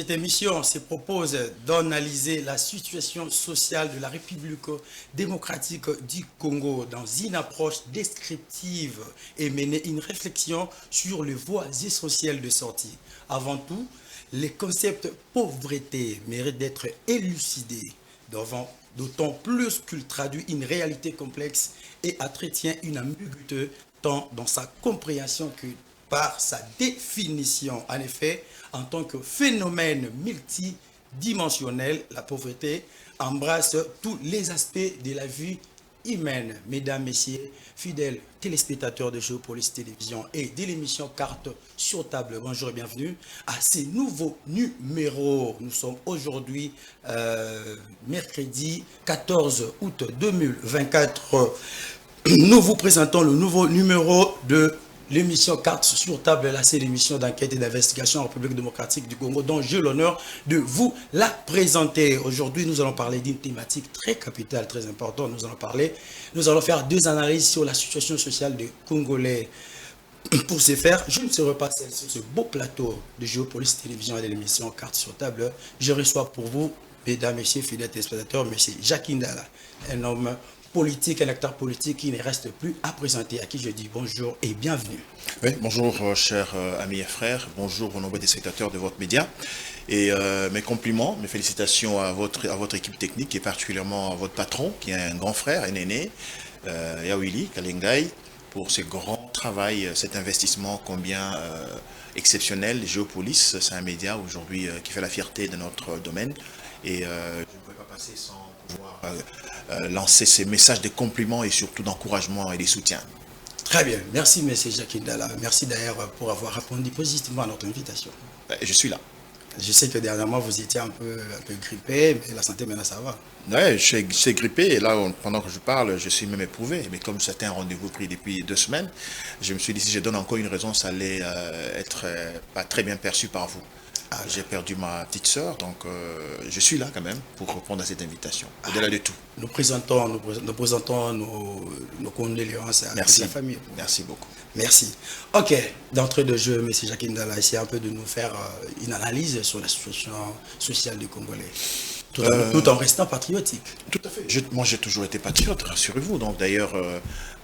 cette émission se propose d'analyser la situation sociale de la République démocratique du Congo dans une approche descriptive et mener une réflexion sur les voies essentielles de sortie. Avant tout, les concepts pauvreté méritent d'être élucidés, d'autant plus qu'il traduit une réalité complexe et entretient une ambiguïté tant dans sa compréhension que par sa définition. En effet, en tant que phénomène multidimensionnel, la pauvreté embrasse tous les aspects de la vie humaine. Mesdames, Messieurs, fidèles téléspectateurs de Géopolis Télévision et de l'émission Carte sur table, bonjour et bienvenue à ces nouveaux numéros. Nous sommes aujourd'hui mercredi 14 août 2024. Nous vous présentons le nouveau numéro de l'émission Carte sur table. Là, c'est l'émission d'enquête et d'investigation en République démocratique du Congo, dont j'ai l'honneur de vous la présenter. Aujourd'hui, nous allons parler d'une thématique très capitale, très importante. Nous allons faire deux analyses sur la situation sociale des Congolais. Pour ce faire, je ne serai pas seul sur ce beau plateau de Géopolis Télévision et de l'émission Carte sur table. Je reçois pour vous, mesdames, messieurs, fidèles téléspectateurs, monsieur Jacques Ndala, un homme politique, un acteur politique qui ne reste plus à présenter, à qui je dis bonjour et bienvenue. Oui, bonjour chers amis et frères, bonjour aux nombreux spectateurs de votre média. Et mes compliments, mes félicitations à votre équipe technique et particulièrement à votre patron qui est un grand frère, un aîné, Yawili Kalengai, pour ce grand travail, cet investissement combien exceptionnel. Géopolis, c'est un média aujourd'hui qui fait la fierté de notre domaine et je ne pouvais pas passer sans pouvoir lancer ces messages de compliments et surtout d'encouragement et de soutien. Très bien, merci M. Jacques Ndala. Merci d'ailleurs pour avoir répondu positivement à notre invitation. Je suis là. Je sais que dernièrement vous étiez un peu grippé, mais la santé maintenant ça va. Oui, je suis grippé et là pendant que je parle, je suis même éprouvé. Mais comme c'était un rendez-vous pris depuis 2 semaines, je me suis dit si je donne encore une raison, ça allait être pas très bien perçu par vous. J'ai perdu ma petite sœur, donc je suis là quand même pour répondre à cette invitation, au-delà de tout. Nous présentons nos condoléances à la famille. Merci beaucoup. Merci. Ok, d'entrée de jeu, M. Jacques Ndala, essayez un peu de nous faire une analyse sur la situation sociale des Congolais. Tout en restant patriotique. Tout à fait. Moi, j'ai toujours été patriote, rassurez-vous. Donc, d'ailleurs,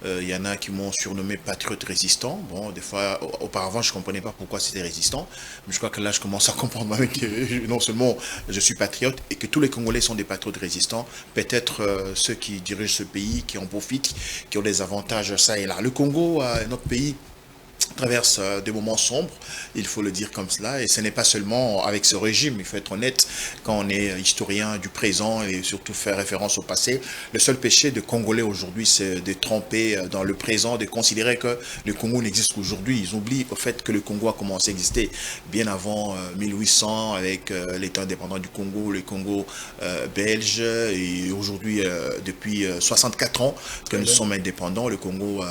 il y en a qui m'ont surnommé patriote résistant. Bon, des fois, auparavant, je ne comprenais pas pourquoi c'était résistant. Mais je crois que là, je commence à comprendre que non seulement je suis patriote et que tous les Congolais sont des patriotes résistants. Peut-être ceux qui dirigent ce pays, qui en profitent, qui ont des avantages, ça et là. Le Congo, notre pays, traverse des moments sombres, il faut le dire comme cela, et ce n'est pas seulement avec ce régime, il faut être honnête, quand on est historien du présent et surtout faire référence au passé, le seul péché de Congolais aujourd'hui, c'est de tremper dans le présent, de considérer que le Congo n'existe qu'aujourd'hui. Ils oublient au fait que le Congo a commencé à exister bien avant 1800 avec l'État indépendant du Congo, le Congo belge, et aujourd'hui, depuis 64 ans que nous sommes indépendants, le Congo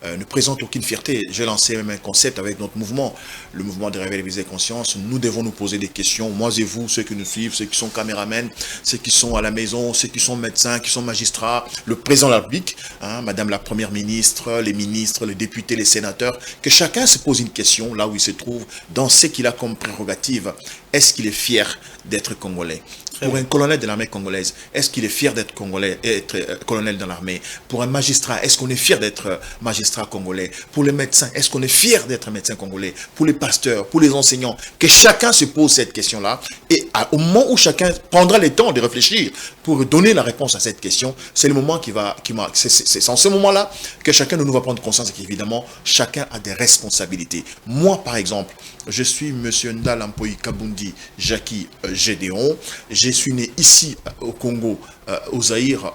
ne présente aucune fierté. J'ai lancé même un concept avec notre mouvement, le mouvement de réveil des consciences. Nous devons nous poser des questions, moi et vous, ceux qui nous suivent, ceux qui sont caméramens, ceux qui sont à la maison, ceux qui sont médecins, qui sont magistrats, le président de la République, madame la première ministre, les ministres, les députés, les sénateurs, que chacun se pose une question là où il se trouve, dans ce qu'il a comme prérogative. Est-ce qu'il est fier d'être congolais? Pour un colonel de l'armée congolaise, est-ce qu'il est fier d'être congolais et être colonel dans l'armée? Pour un magistrat, est-ce qu'on est fier d'être magistrat congolais? Pour les médecins, est-ce qu'on est fier d'être médecin congolais? Pour les pasteurs, pour les enseignants, que chacun se pose cette question-là et au moment où chacun prendra le temps de réfléchir pour donner la réponse à cette question, c'est le moment c'est en ce moment-là que chacun de nous va prendre conscience qu'évidemment, chacun a des responsabilités. Moi, par exemple, je suis M. Ndalampoï Kabundi Jackie Gédéon. Je suis né ici au Congo, au Zaïre.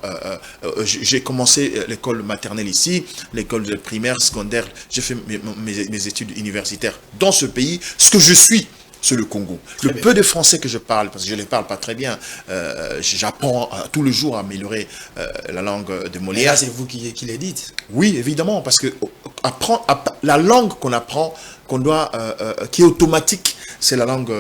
J'ai commencé l'école maternelle ici, l'école de primaire, secondaire. J'ai fait mes études universitaires dans ce pays. Ce que je suis, c'est le Congo. Le peu de français que je parle, parce que je ne les parle pas très bien, j'apprends tous les jours à améliorer la langue de Molière. Et là, c'est vous qui les dites. Oui, évidemment, parce que la langue qu'on apprend qu'on doit, qui est automatique, c'est la langue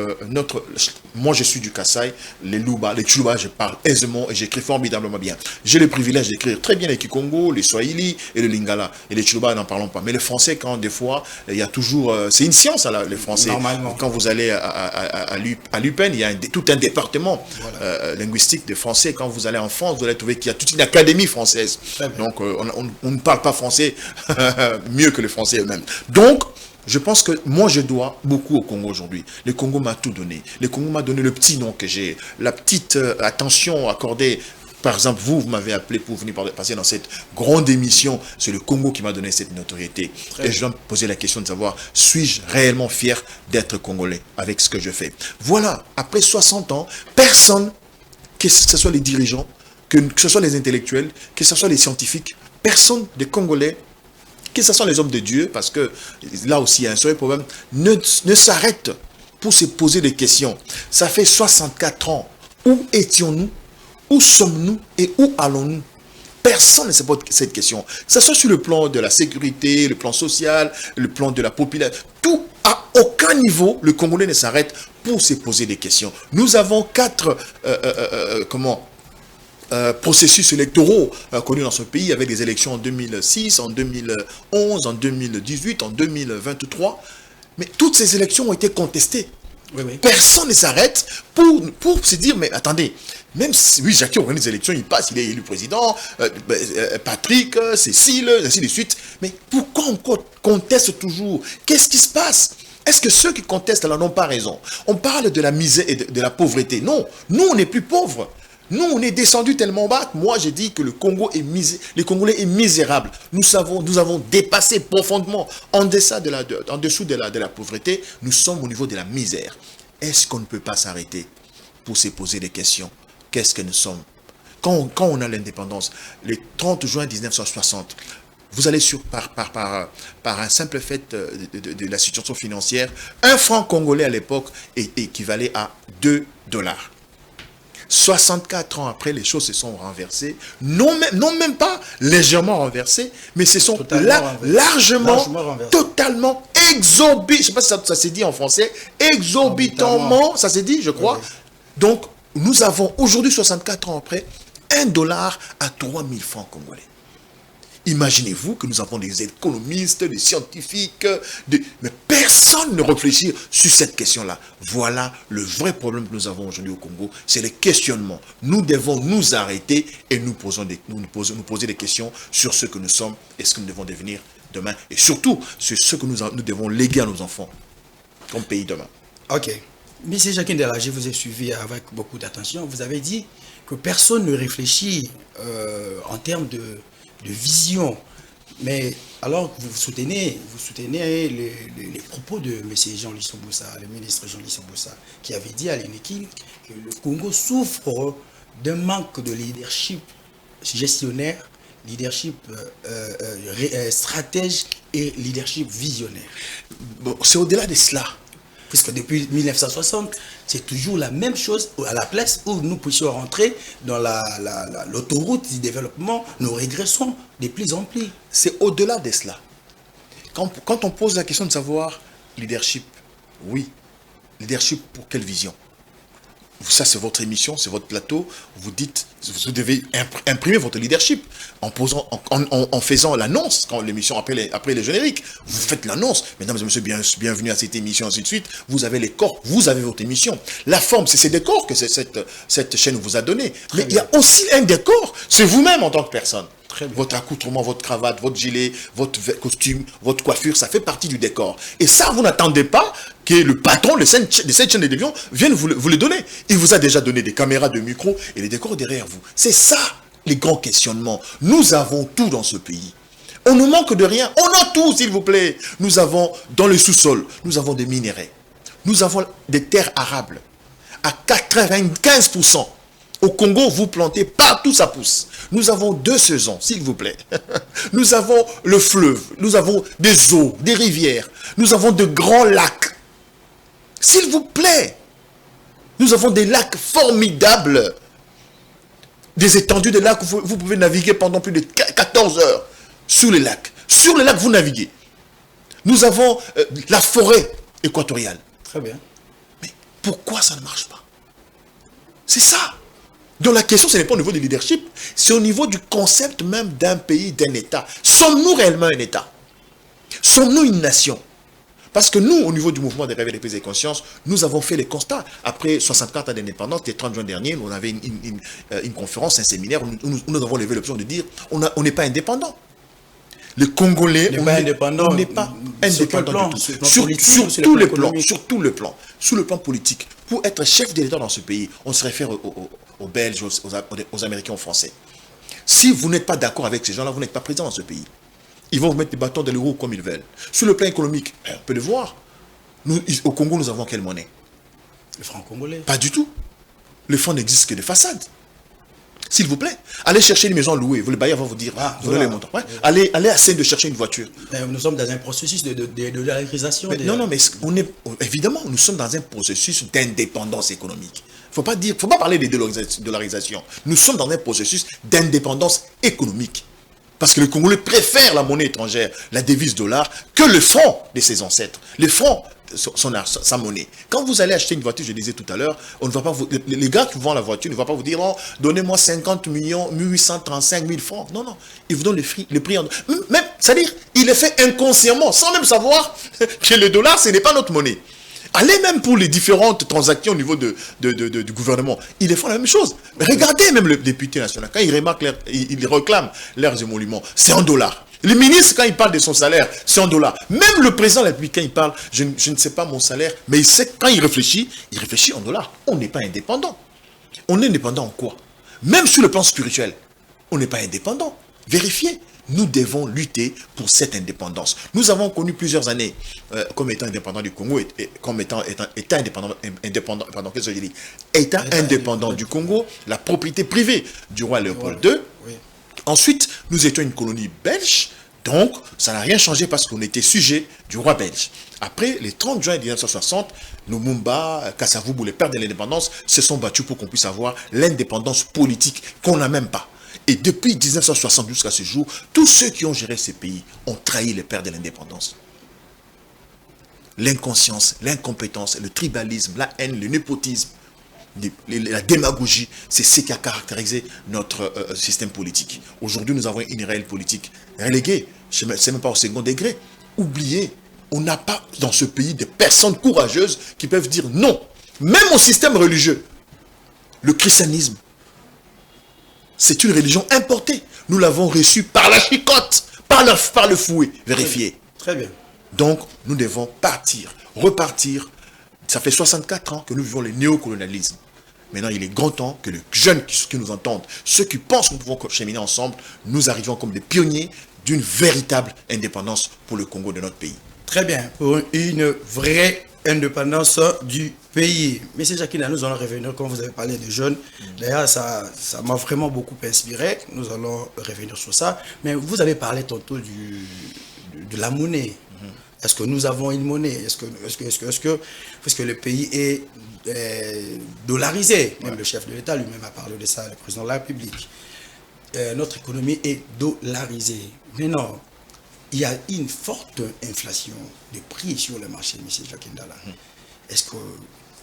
moi je suis du Kasaï, les Luba, les Tchouba, je parle aisément et j'écris formidablement bien. J'ai le privilège d'écrire très bien les Kikongo, les Swahili et le Lingala. Et les Tchouba, n'en parlons pas. Mais le français, quand des fois, il y a toujours, c'est une science, là, le français. Normalement. Quand vous allez à l'UPEN, il y a tout un département linguistique de français. Quand vous allez en France, vous allez trouver qu'il y a toute une académie française. Donc on ne parle pas français mieux que les Français eux-mêmes. Donc, je pense que moi, je dois beaucoup au Congo aujourd'hui. Le Congo m'a tout donné. Le Congo m'a donné le petit nom que j'ai, la petite attention accordée. Par exemple, vous m'avez appelé pour venir passer dans cette grande émission. C'est le Congo qui m'a donné cette notoriété. Et je dois me poser la question de savoir, suis-je réellement fier d'être Congolais avec ce que je fais? Voilà, après 60 ans, personne, que ce soit les dirigeants, que ce soit les intellectuels, que ce soit les scientifiques, personne des Congolais, que ce soit les hommes de Dieu, parce que là aussi il y a un seul problème, ne s'arrête pour se poser des questions. Ça fait 64 ans. Où étions-nous? Où sommes-nous? Et où allons-nous? Personne ne se pose cette question. Que ce soit sur le plan de la sécurité, le plan social, le plan de la population, tout, à aucun niveau, le Congolais ne s'arrête pour se poser des questions. Nous avons 4 processus électoraux connus dans ce pays, avec des élections en 2006, en 2011, en 2018, en 2023. Mais toutes ces élections ont été contestées. Oui. Personne ne s'arrête pour se dire, mais attendez, même si oui, Jacques organise des élections, il passe, il est élu président, Patrick, Cécile, ainsi de suite. Mais pourquoi on conteste toujours? Qu'est-ce qui se passe? Est-ce que ceux qui contestent là n'ont pas raison? On parle de la misère et de la pauvreté. Non, nous on n'est plus pauvres. Nous, on est descendu tellement bas. Moi, j'ai dit que le Congo est les Congolais est misérable. Nous avons dépassé profondément en dessous de la pauvreté. Nous sommes au niveau de la misère. Est-ce qu'on ne peut pas s'arrêter pour se poser des questions? Qu'est-ce que nous sommes? Quand on a l'indépendance, le 30 juin 1960, vous allez par un simple fait de la situation financière, 1 franc congolais à l'époque équivalait à 2 dollars. 64 ans après, les choses se sont renversées. Non même pas légèrement renversées, mais se sont largement totalement exorbitantes. Je ne sais pas si ça s'est dit en français. Exorbitamment, ça s'est dit, je crois. Oui. Donc, nous avons aujourd'hui, 64 ans après, 1 dollar à 3000 francs congolais. Imaginez-vous que nous avons des économistes, des scientifiques, mais personne ne réfléchit sur cette question-là. Voilà le vrai problème que nous avons aujourd'hui au Congo, c'est le questionnement. Nous devons nous arrêter et nous poser des questions sur ce que nous sommes et ce que nous devons devenir demain. Et surtout, sur ce que nous devons léguer à nos enfants comme pays demain. Ok. Monsieur Jacques Ndela, je vous ai suivi avec beaucoup d'attention. Vous avez dit que personne ne réfléchit en termes de vision. Mais alors vous soutenez les propos de M. Jean-Louis Soboussa, le ministre Jean-Louis Soboussa, qui avait dit à l'UNEKIL que le Congo souffre d'un manque de leadership gestionnaire, leadership stratège et leadership visionnaire. Bon, c'est au-delà de cela. Puisque depuis 1960, c'est toujours la même chose. À la place où nous puissions rentrer dans l'autoroute du développement, nous régressons de plus en plus. C'est au-delà de cela. Quand on pose la question de savoir leadership, oui, leadership pour quelle vision? Ça, c'est votre émission, c'est votre plateau. Vous dites, vous devez imprimer votre leadership en faisant l'annonce, quand l'émission après les génériques. Vous faites l'annonce. Mesdames et messieurs, bienvenue à cette émission, ainsi de suite. Vous avez les corps, vous avez votre émission. La forme, c'est ces décors que cette chaîne vous a donné. Mais il y a aussi un décor, c'est vous-même en tant que personne. Votre accoutrement, votre cravate, votre gilet, votre costume, votre coiffure, ça fait partie du décor. Et ça, vous n'attendez pas que le patron de cette chaîne de télévision vienne vous le donner. Il vous a déjà donné des caméras, de micros et les décors derrière vous. C'est ça, les grands questionnements. Nous avons tout dans ce pays. On ne manque de rien. On a tout, s'il vous plaît. Nous avons, dans le sous-sol, nous avons des minéraux. Nous avons des terres arables. À 95%. Au Congo, vous plantez, partout ça pousse. Nous avons 2 saisons, s'il vous plaît. Nous avons le fleuve, nous avons des eaux, des rivières, nous avons de grands lacs. S'il vous plaît, nous avons des lacs formidables. Des étendues de lacs où vous pouvez naviguer pendant plus de 14 heures sur les lacs. Sur les lacs, vous naviguez. Nous avons la forêt équatoriale. Très bien. Mais pourquoi ça ne marche pas? C'est ça. Donc la question, ce n'est pas au niveau du leadership, c'est au niveau du concept même d'un pays, d'un État. Sommes-nous réellement un État? Sommes-nous une nation? Parce que nous, au niveau du mouvement des réveils des prises de conscience, nous avons fait les constats. Après 64 ans d'indépendance, le 30 juin dernier, on avait une conférence, un séminaire, où nous avons levé l'option de dire on n'est pas indépendant. Les Congolais, on n'est pas indépendant du tout. Sur tous les plans, sur le plan politique. Pour être chef de l'État dans ce pays, on se réfère aux Belges, aux Américains, aux Français. Si vous n'êtes pas d'accord avec ces gens-là, vous n'êtes pas président dans ce pays. Ils vont vous mettre des bâtons dans les roues comme ils veulent. Sur le plan économique, on peut le voir. Nous, au Congo, nous avons quelle monnaie? Le franc congolais. Pas du tout. Le franc n'existe que de façade. S'il vous plaît, allez chercher une maison louée. Le bailleur va vous dire, voilà les montants. Ouais. Allez à Seine de chercher une voiture. Nous sommes dans un processus de dollarisation. Non, mais évidemment, nous sommes dans un processus d'indépendance économique. Faut pas parler de dollarisation. Nous sommes dans un processus d'indépendance économique. Parce que les Congolais préfèrent la monnaie étrangère, la devise dollar, que le franc de ses ancêtres. Le franc, sa monnaie. Quand vous allez acheter une voiture, je disais tout à l'heure, on ne va pas vous, les gars qui vous vendent la voiture ne vont pas vous dire, oh, donnez-moi 50 millions, 835 000 francs. Non, non. Ils vous donnent le prix. Même, c'est-à-dire, il est fait inconsciemment, sans même savoir que le dollar, ce n'est pas notre monnaie. Allez même pour les différentes transactions au niveau du gouvernement. Ils font la même chose. Mais regardez même le député national. Quand il réclame leurs émoluments, c'est en dollars. Le ministre, quand il parle de son salaire, c'est en dollars. Même le président de la République, quand il parle, je ne sais pas mon salaire, mais il sait, quand il réfléchit en dollars. On n'est pas indépendant. On est indépendant en quoi? Même sur le plan spirituel, on n'est pas indépendant. Vérifiez. Nous devons lutter pour cette indépendance. Nous avons connu plusieurs années comme étant indépendant du Congo, comme étant indépendant du Congo, la propriété privée du roi Léopold II. Oui. Ensuite, nous étions une colonie belge, donc ça n'a rien changé parce qu'on était sujet du roi belge. Après, le 30 juin 1960, Lumumba, Kasavubu, les pères de l'indépendance, se sont battus pour qu'on puisse avoir l'indépendance politique qu'on n'a même pas. Et depuis 1960 jusqu'à ce jour, tous ceux qui ont géré ces pays ont trahi les pères de l'indépendance. L'inconscience, l'incompétence, le tribalisme, la haine, le népotisme, la démagogie, c'est ce qui a caractérisé notre système politique. Aujourd'hui, nous avons une réelle politique reléguée, c'est même pas au second degré. Oubliez, on n'a pas dans ce pays des personnes courageuses qui peuvent dire non, même au système religieux. Le christianisme, c'est une religion importée. Nous l'avons reçue par la chicotte, par le fouet. Vérifiez. Très bien. Donc, nous devons repartir. Ça fait 64 ans que nous vivons le néocolonialisme. Maintenant, il est grand temps que les jeunes qui nous entendent, ceux qui pensent que nous pouvons cheminer ensemble, nous arrivions comme des pionniers d'une véritable indépendance pour le Congo de notre pays. Très bien. Pour une vraie indépendance du pays. Monsieur Jacquina, nous allons revenir, quand vous avez parlé de jeunes, d'ailleurs ça m'a vraiment beaucoup inspiré, nous allons revenir sur ça, mais vous avez parlé tantôt de la monnaie. Est-ce que nous avons une monnaie? Est-ce que le pays est dollarisé? Même le chef de l'État lui-même a parlé de ça, le président de la République. Notre économie est dollarisée. Mais non, il y a une forte inflation de prix sur le marché, M. Jacquina. Est-ce que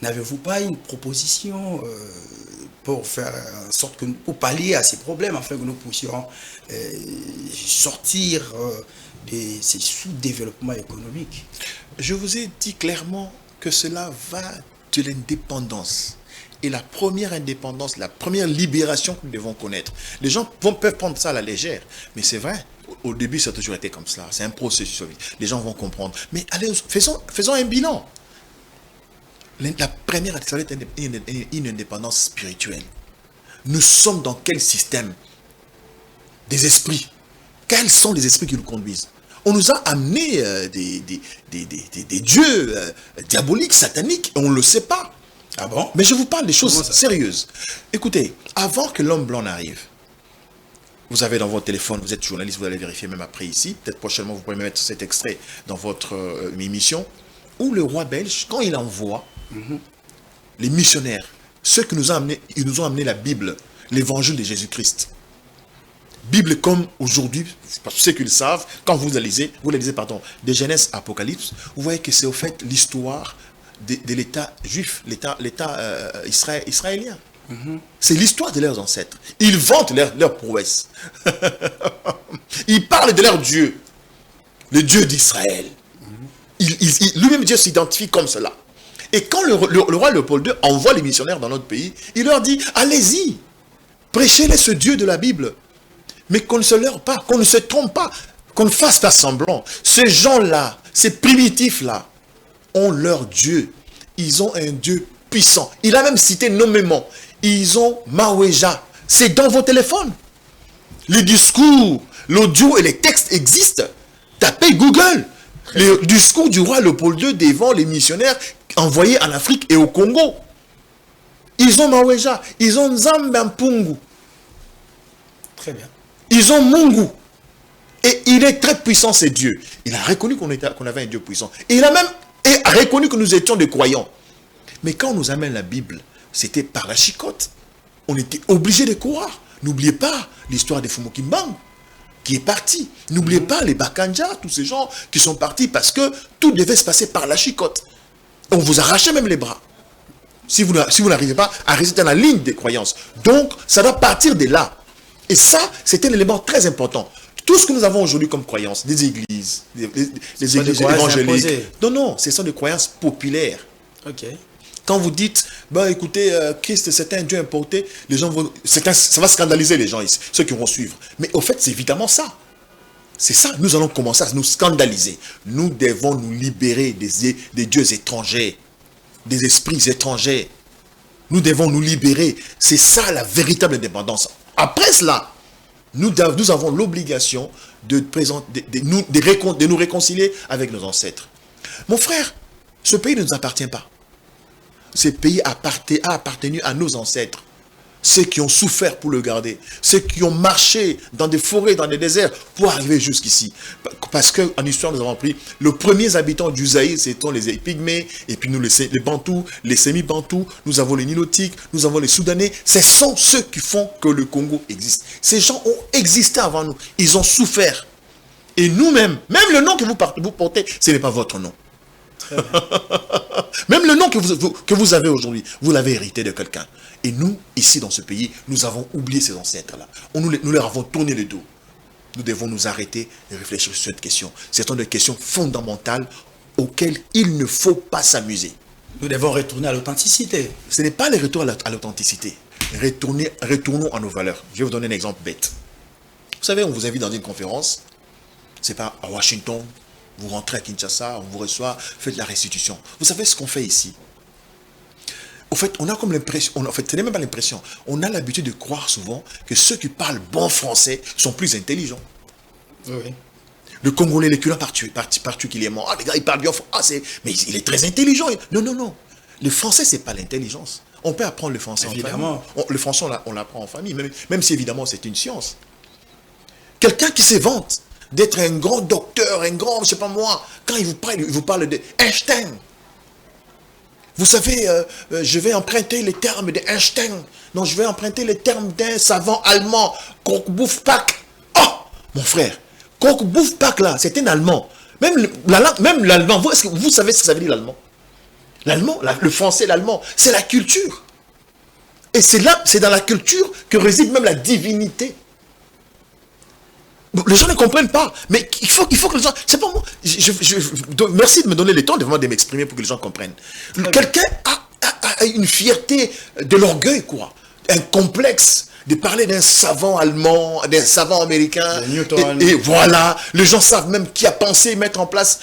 n'avez-vous pas une proposition pour faire en sorte que pour pallier à ces problèmes, afin que nous puissions sortir de ces sous-développements économiques? Je vous ai dit clairement que cela va de l'indépendance. Et la première indépendance, la première libération que nous devons connaître. Les gens peuvent prendre ça à la légère, mais c'est vrai. Au début, ça a toujours été comme cela. C'est un processus. Les gens vont comprendre. Mais allez, faisons un bilan. La première, ça va être une indépendance spirituelle. Nous sommes dans quel système? Des esprits. Quels sont les esprits qui nous conduisent? On nous a amené des dieux diaboliques, sataniques, et on ne le sait pas. Ah bon? Mais je vous parle des choses sérieuses. Écoutez, avant que l'homme blanc n'arrive, vous avez dans votre téléphone, vous êtes journaliste, vous allez vérifier même après ici, peut-être prochainement vous pourrez mettre cet extrait dans votre émission, où le roi belge, quand il envoie les missionnaires, ceux qui nous ont amené la Bible, l'évangile de Jésus-Christ, Bible comme aujourd'hui, pour ceux qui le savent, quand vous la lisez, de Genèse à Apocalypse, vous voyez que c'est au fait l'histoire de l'État juif, l'État israélien. C'est l'histoire de leurs ancêtres. Ils vantent leur prouesse. Ils parlent de leur Dieu, le Dieu d'Israël. Lui-même Dieu s'identifie comme cela. Et quand le roi Léopold II envoie les missionnaires dans notre pays, il leur dit, allez-y, prêchez-les ce Dieu de la Bible. Mais qu'on ne se leurre pas, qu'on ne se trompe pas, qu'on ne fasse pas semblant. Ces gens-là, ces primitifs-là, ont leur Dieu. Ils ont un Dieu puissant. Il a même cité nommément. Ils ont Maweja. C'est dans vos téléphones. Les discours, l'audio et les textes existent. Tapez Google. Le discours du roi Léopold II devant les missionnaires envoyés en Afrique et au Congo. Ils ont Maweja. Ils ont Nzambe. Très bien. Ils ont Mungu. Et il est très puissant, c'est Dieu. Il a reconnu qu'on avait un Dieu puissant. Et il a même reconnu que nous étions des croyants. Mais quand on nous amène la Bible, c'était par la chicotte. On était obligé de croire. N'oubliez pas l'histoire des Fumu Kimbangu qui est parti. N'oubliez pas les Bakanja, tous ces gens qui sont partis parce que tout devait se passer par la chicotte. On vous arrachait même les bras. Si vous n'arrivez pas à rester dans la ligne des croyances. Donc, ça doit partir de là. Et ça, c'était un élément très important. Tout ce que nous avons aujourd'hui comme croyances, des églises, des églises évangéliques. Non, ce sont des croyances populaires. Ok. Quand vous dites, bah écoutez, Christ c'est un Dieu importé, les gens vont, ça va scandaliser les gens ici, ceux qui vont suivre. Mais au fait, c'est évidemment ça. C'est ça, nous allons commencer à nous scandaliser. Nous devons nous libérer des dieux étrangers, des esprits étrangers. Nous devons nous libérer. C'est ça la véritable indépendance. Après cela, nous avons l'obligation de nous réconcilier avec nos ancêtres. Mon frère, ce pays ne nous appartient pas. Ce pays a appartenu à nos ancêtres. Ceux qui ont souffert pour le garder. Ceux qui ont marché dans des forêts, dans des déserts pour arriver jusqu'ici. Parce qu'en histoire, nous avons appris, les premiers habitants du Zaïre, c'était les Pygmées, et puis nous, les Bantous, les Semi-Bantous, nous avons les Nilotiques, nous avons les Soudanais. Ce sont ceux qui font que le Congo existe. Ces gens ont existé avant nous. Ils ont souffert. Et nous-mêmes, même le nom que vous portez, ce n'est pas votre nom. Même le nom que vous avez aujourd'hui, vous l'avez hérité de quelqu'un. Et nous, ici dans ce pays, nous avons oublié ces ancêtres-là. Nous leur avons tourné le dos. Nous devons nous arrêter et réfléchir sur cette question. Ce sont des questions fondamentales auxquelles il ne faut pas s'amuser. Nous devons retourner à l'authenticité. Ce n'est pas le retour à l'authenticité. Retournons à nos valeurs. Je vais vous donner un exemple bête. Vous savez, on vous invite dans une conférence. C'est pas à Washington. Vous rentrez à Kinshasa, on vous reçoit, faites la restitution. Vous savez ce qu'on fait ici? Au fait, on a comme l'impression, en fait, ce n'est même pas l'impression, on a l'habitude de croire souvent que ceux qui parlent bon français sont plus intelligents. Oui. Le Congolais, les culants particulièrement, ah les gars, ils parlent bien français, mais il est très intelligent. Non. Le français, c'est pas l'intelligence. On peut apprendre le français évidemment. En famille. Le français, on l'apprend en famille, même si évidemment c'est une science. Quelqu'un qui se vante d'être un grand docteur, un grand, je sais pas moi, quand il vous parle de Einstein. Vous savez, je vais emprunter les termes d'Einstein. Non, je vais emprunter les termes d'un savant allemand, Koch-Boufpak. Oh, mon frère, Koch-Boufpak là, c'est un allemand. Même l'allemand, vous savez ce que ça veut dire l'allemand? L'allemand, le français, l'allemand, c'est la culture. Et c'est dans la culture que réside même la divinité. Les gens ne comprennent pas, mais il faut que les gens... C'est pas moi. Merci de me donner le temps de m'exprimer pour que les gens comprennent. Quelqu'un a une fierté, de l'orgueil, quoi. Un complexe de parler d'un savant allemand, d'un savant américain. Et voilà, les gens savent même qui a pensé mettre en place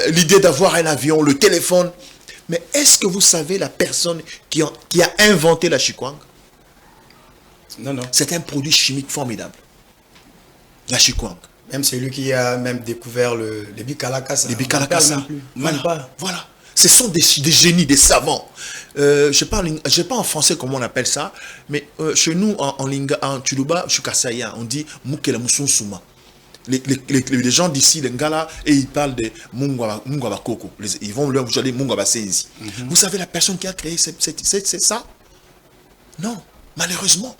l'idée d'avoir un avion, le téléphone. Mais est-ce que vous savez la personne qui a inventé la chikwang? Non. C'est un produit chimique formidable. La chikwang. Même celui qui a même découvert les bikalakasa. Les bikalakasa. Même pas. Voilà. Ce sont des génies, des savants. Je ne sais pas en français comment on appelle ça, mais chez nous, en Tuluba, Chukasaya, on dit Mukela Musunsuma. Les gens d'ici, les Ngala, et ils parlent de Mungwaba Koko. Ils vont leur dire Mungwaba Senzi. Vous savez la personne qui a créé c'est ça? Non, malheureusement.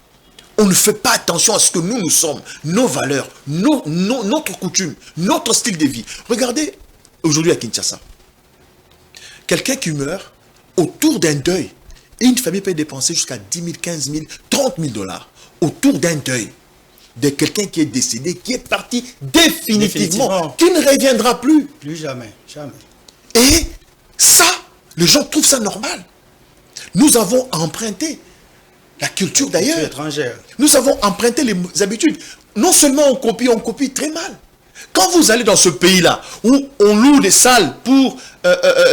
On ne fait pas attention à ce que nous sommes, nos valeurs, notre coutume, notre style de vie. Regardez, aujourd'hui à Kinshasa, quelqu'un qui meurt, autour d'un deuil, et une famille peut dépenser jusqu'à 10 000, 15 000, 30 000 dollars autour d'un deuil de quelqu'un qui est décédé, qui est parti définitivement, qui ne reviendra plus. Plus jamais, jamais. Et ça, les gens trouvent ça normal. Nous avons emprunté la culture d'ailleurs. Étrangère. Nous avons emprunté les habitudes. Non seulement on copie très mal. Quand vous allez dans ce pays-là, où on loue des salles pour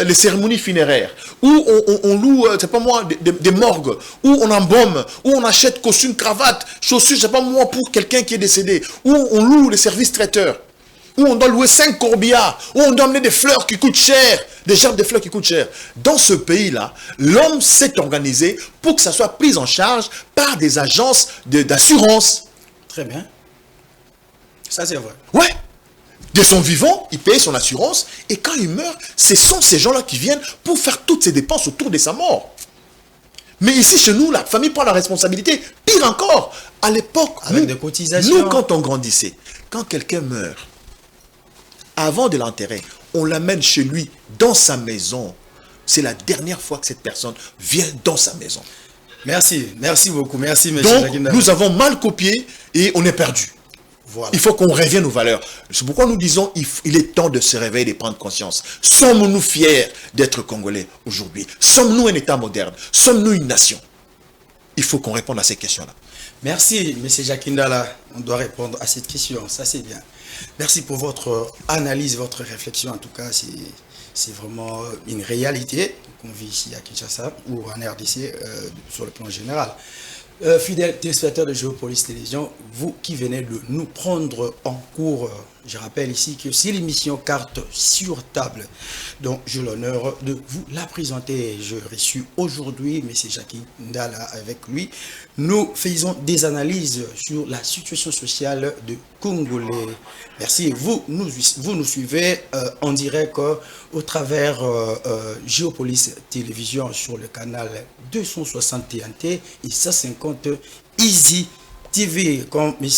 les cérémonies funéraires, où on loue, c'est pas moi, des morgues, où on embaume, où on achète costumes, cravates, chaussures, c'est pas moi, pour quelqu'un qui est décédé, où on loue les services traiteurs, où on doit louer 5 corbillards, où on doit amener des fleurs qui coûtent cher, des gerbes de fleurs qui coûtent cher. Dans ce pays-là, l'homme s'est organisé pour que ça soit pris en charge par des agences d'assurance. Très bien. Ça, c'est vrai. Ouais. De son vivant, il paye son assurance, et quand il meurt, ce sont ces gens-là qui viennent pour faire toutes ces dépenses autour de sa mort. Mais ici, chez nous, la famille prend la responsabilité. Pire encore, à l'époque, avec des cotisations. Nous, quand on grandissait, quand quelqu'un meurt, avant de l'enterrer, on l'amène chez lui, dans sa maison. C'est la dernière fois que cette personne vient dans sa maison. Merci beaucoup. Merci, M. Donc, Jacquinda. nous avons mal copié et on est perdu. Voilà. Il faut qu'on revienne aux valeurs. C'est pourquoi nous disons il est temps de se réveiller et de prendre conscience. Sommes-nous fiers d'être Congolais aujourd'hui? Sommes-nous un État moderne? Sommes-nous une nation? Il faut qu'on réponde à ces questions-là. Merci, M. Jacquinda. On doit répondre à cette question. Ça, c'est bien. Merci pour votre analyse, votre réflexion. En tout cas, c'est vraiment une réalité qu'on vit ici à Kinshasa ou en RDC sur le plan général. Fidèles téléspectateurs de Géopolis Télévision, vous qui venez de nous prendre en cours, je rappelle ici que c'est l'émission Carte sur table, donc j'ai l'honneur de vous la présenter. Je reçu aujourd'hui M. Jacquinda avec lui. Nous faisons des analyses sur la situation sociale de Congolais. Merci. Vous nous suivez en direct au travers Géopolis Télévision sur le canal 261T et 150 Easy TV. Quand M.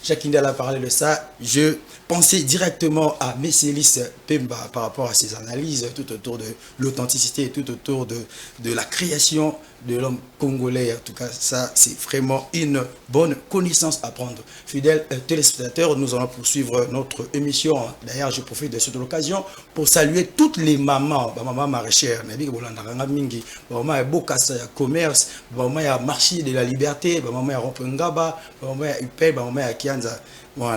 Jacquinda a parlé de ça, je pensais directement à M. Lys Pemba par rapport à ses analyses tout autour de l'authenticité, tout autour de la création de l'homme congolais. En tout cas, ça, c'est vraiment une bonne connaissance à prendre. Fidèles téléspectateurs, nous allons poursuivre notre émission. D'ailleurs, je profite de cette occasion pour saluer toutes les mamans, maman maraîchère, maman Bokassa commerce, maman marché de la liberté, maman Rompengaba, maman Upé, maman Kianza, maman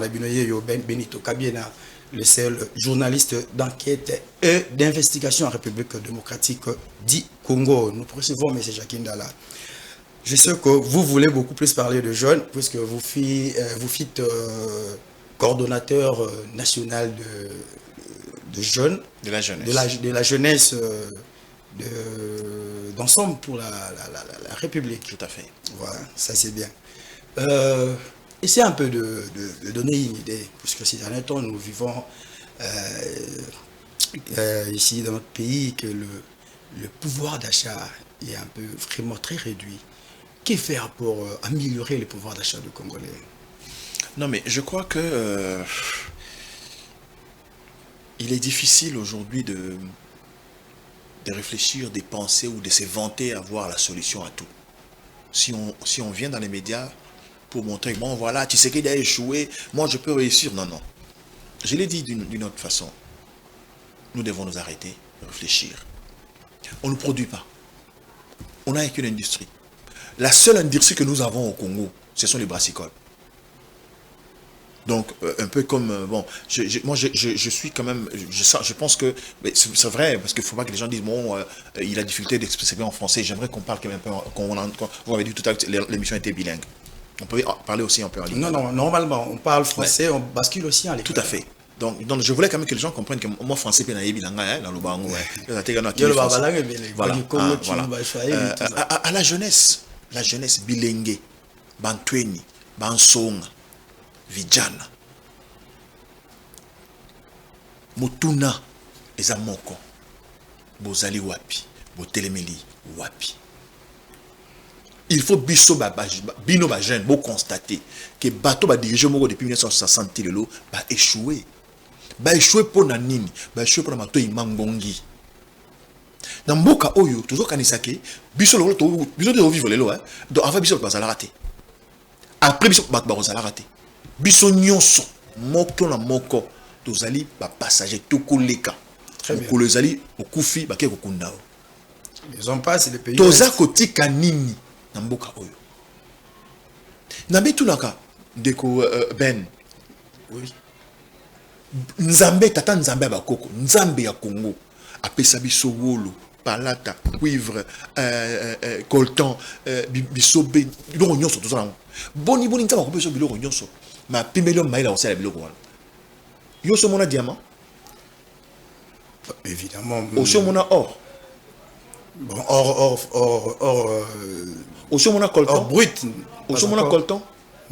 Benito Kabiena, le seul journaliste d'enquête et d'investigation en République démocratique du Congo. Nous poursuivons M. Jacquinda. Je sais que vous voulez beaucoup plus parler de jeunes, puisque vous faites coordonnateur national de jeunes. De la jeunesse. De la jeunesse d'ensemble pour la République. Tout à fait. Voilà, ça c'est bien. Essayez un peu de donner une idée, puisque ces derniers temps, nous vivons ici dans notre pays que le pouvoir d'achat est un peu vraiment très réduit. Que faire pour améliorer le pouvoir d'achat du Congolais? Non, mais je crois que il est difficile aujourd'hui de réfléchir, de penser ou de se vanter à avoir la solution à tout. Si on vient dans les médias pour montrer, bon voilà, tu sais qu'il a échoué, moi je peux réussir. Non, non. Je l'ai dit d'une autre façon. Nous devons nous arrêter, réfléchir. On ne produit pas. On n'a qu'une industrie. La seule industrie que nous avons au Congo, ce sont les brassicoles. Donc, un peu comme, bon, moi je suis quand même, je pense que, c'est vrai, parce qu'il ne faut pas que les gens disent, bon, il a difficulté d'exprimer en français. J'aimerais qu'on parle quand même un peu, vous avez dit tout à l'heure, l'émission était bilingue. On peut parler aussi un peu en ligne. Non, non, normalement, on parle français, ouais. On bascule aussi en ligne. Tout à fait. Donc, je voulais quand même que les gens comprennent que moi, français, dans le bango, voilà. À la jeunesse, bilingue, bantweni, bansonga, vijana, mutuna, ezamoko, bozali wapi, botelemeli wapi. il faut bino ba jeune bo constater que bateau ba diriger moko depuis 1960 lelo ba échoué. Ba échoué pour na nini? Ba échoué pour na mato imangongi. Dans mboka oyo toujours kanisake biso lolo to biso de vivre lelo hein. Donc avant biso ba za la rater. Après biso ba za la rater. Biso nyonso moko na moko tozali ba passager tokoleka. Très bien. Kolezali okufi ba ke kokunda. Ils ont pas, c'est le pays. Toza kotika nini na mboka oyo. Na betulaka ndeko Ben. Oui. Nzambe tata nzambe bakoko, nzambe ya Congo apesa biso wolo, palata, cuivre, coltan, bisobe, biloko nyonso toza nango. Boni nzambe akopesa biloko nyonso. Ma pimelion maïla osala biloko wana. Yo so mona diamant? Évidemment. Oso mona or. Bon, or Oso mona coltan. Or brut. Oso mona coltan.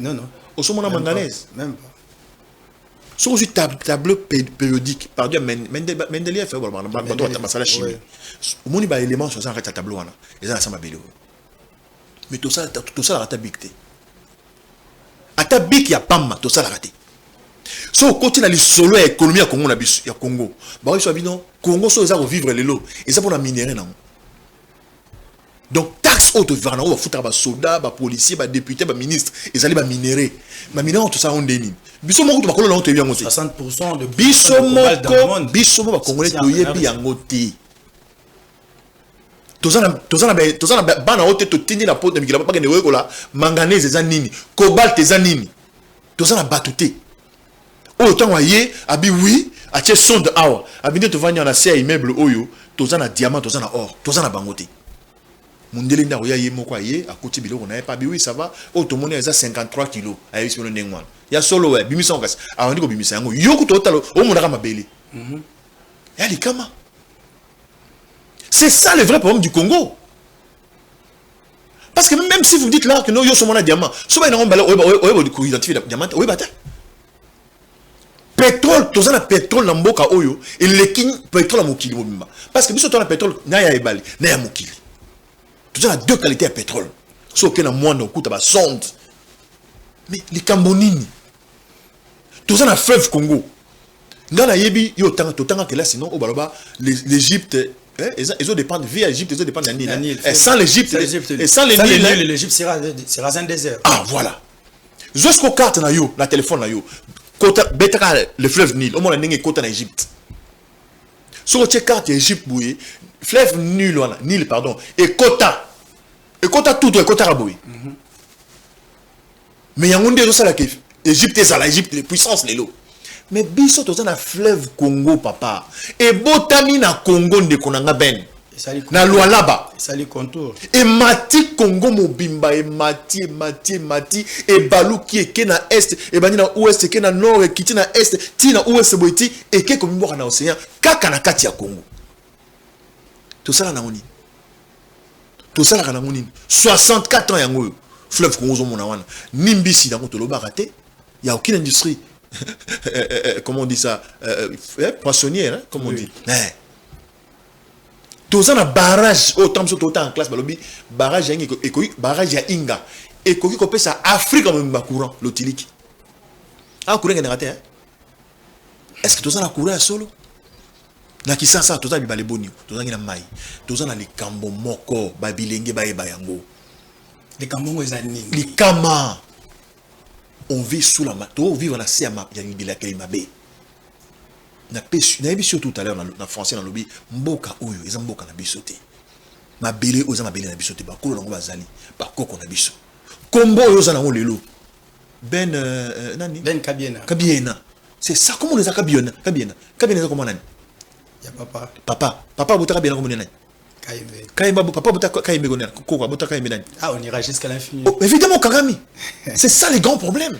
Non. Oso mona manganèse. Même pas. Sur un tableau périodique, pardon, Mendeleïev fait la chimie. Au moins, il y a des éléments sur un tableau. Les gens sont belles. Mais tout ça, la rate bicté. À ta bic, il y a pas tout ça la raté. Si on continue à aller solo à l'économie à Congo, il y a Congo. Bah, il y a Congo, ça va vivre les lots. Et ça pour la minerer. Donc, taxe haute, on va foutre des soldats, des policiers, des députés, des ministres. Ils allaient minérer. Mais minérer, tout ça, on dénime. Biso moko to bakolo na otebi yango te 60% de biso moko congolais toyebi yango te tozana bana ote to tindi na poto mikila pa kende wekola manganèse eza nini cobalt eza nini tozana batute oyo tango aye abi oui atie sonde awa abi nde tovanya na se immeuble oyo tozana diamant tozana or tozana bango te Mundele nda oya ye moko aye akoti biloko na ye pa bi oui ça va o to mona eza 53 kilos aye simono ndengwana ya solo we bimisa ngasi awandi ko bimisa yango yoku to talo o mona kama bele ya likama. C'est ça le vrai problème du Congo. Parce que même si vous dites là que non yo somona diamant soba ina ngomba o ko identifier diamant o bata pétrole tozana pétrole na mboka oyo et le king pétrole mokili mobimba parce que biso to na pétrole na ya ebali na ya mokili. Tout ça a deux qualités de pétrole. Sauf que dans le monde, on a sonde. Mais les Cambonini, tout ça a fleuve Congo. Dans la Yébi, il y a autant que là, sinon, l'Égypte, ils ont dépendent, via l'Égypte, ils ont dépendent de la Nil. Et sans l'Égypte, et sans les Nil, l'Égypte sera un désert. Ah, voilà. Jusqu'au carte, la téléphone, le fleuve Nil, au moins, il y a une côte en Égypte. Sur la carte Égypte, fleuve Nil, pardon, et Kota tout est Kota Raboui. Mais il y a un monde ça là que Égypte est ça, l'Égypte les puissances les lots. Mais biso to na fleuve Congo papa et botami na Congo de konanga ben. Na Lualaba. Ça les contours. Et mati Congo mobimba et mati et balou qui est ke na est et bani na ouest ke na nord et kiti na est ti na ouest boiti et ke komi na océan kaka na kati ya Congo. Tout ça là na moni. Tout ça là na moni. 64 ans yango fleuve Congo zo mona wana. Nimbisi dans to loba raté. Il y a aucune industrie. Comment on dit ça poissonnière, hein? Comment on dit tout ça na barrage autant en classe balobi barrage barrage ya Inga et koki kopé ça Afrique comme courant l'otiliki courant générateur hein? Est-ce que tout ça na courant solo na kisasa tout ça bibale boni tout ça na mai tout ça na les kambo moko babilenge ba yango les kambo ezani les kama on vit sous la mato, on vit dans la CMA, il y a une bille qui m'a na biso tout à l'heure na français na lobby mboka oyo eza mboka na biso te mabele oza mabele na biso te ba kolo nango bazali ba koko na biso kombo oyo za nango lelo nani Ben Kabiena c'est ça comment les a Kabiena za comment nani ya papa botaka bien comme nani Kaimba papa botaka Kaimbe gonner koko botaka Kaimbe nani on ira jusqu'à l'infini évidemment Kagami c'est ça les grands problèmes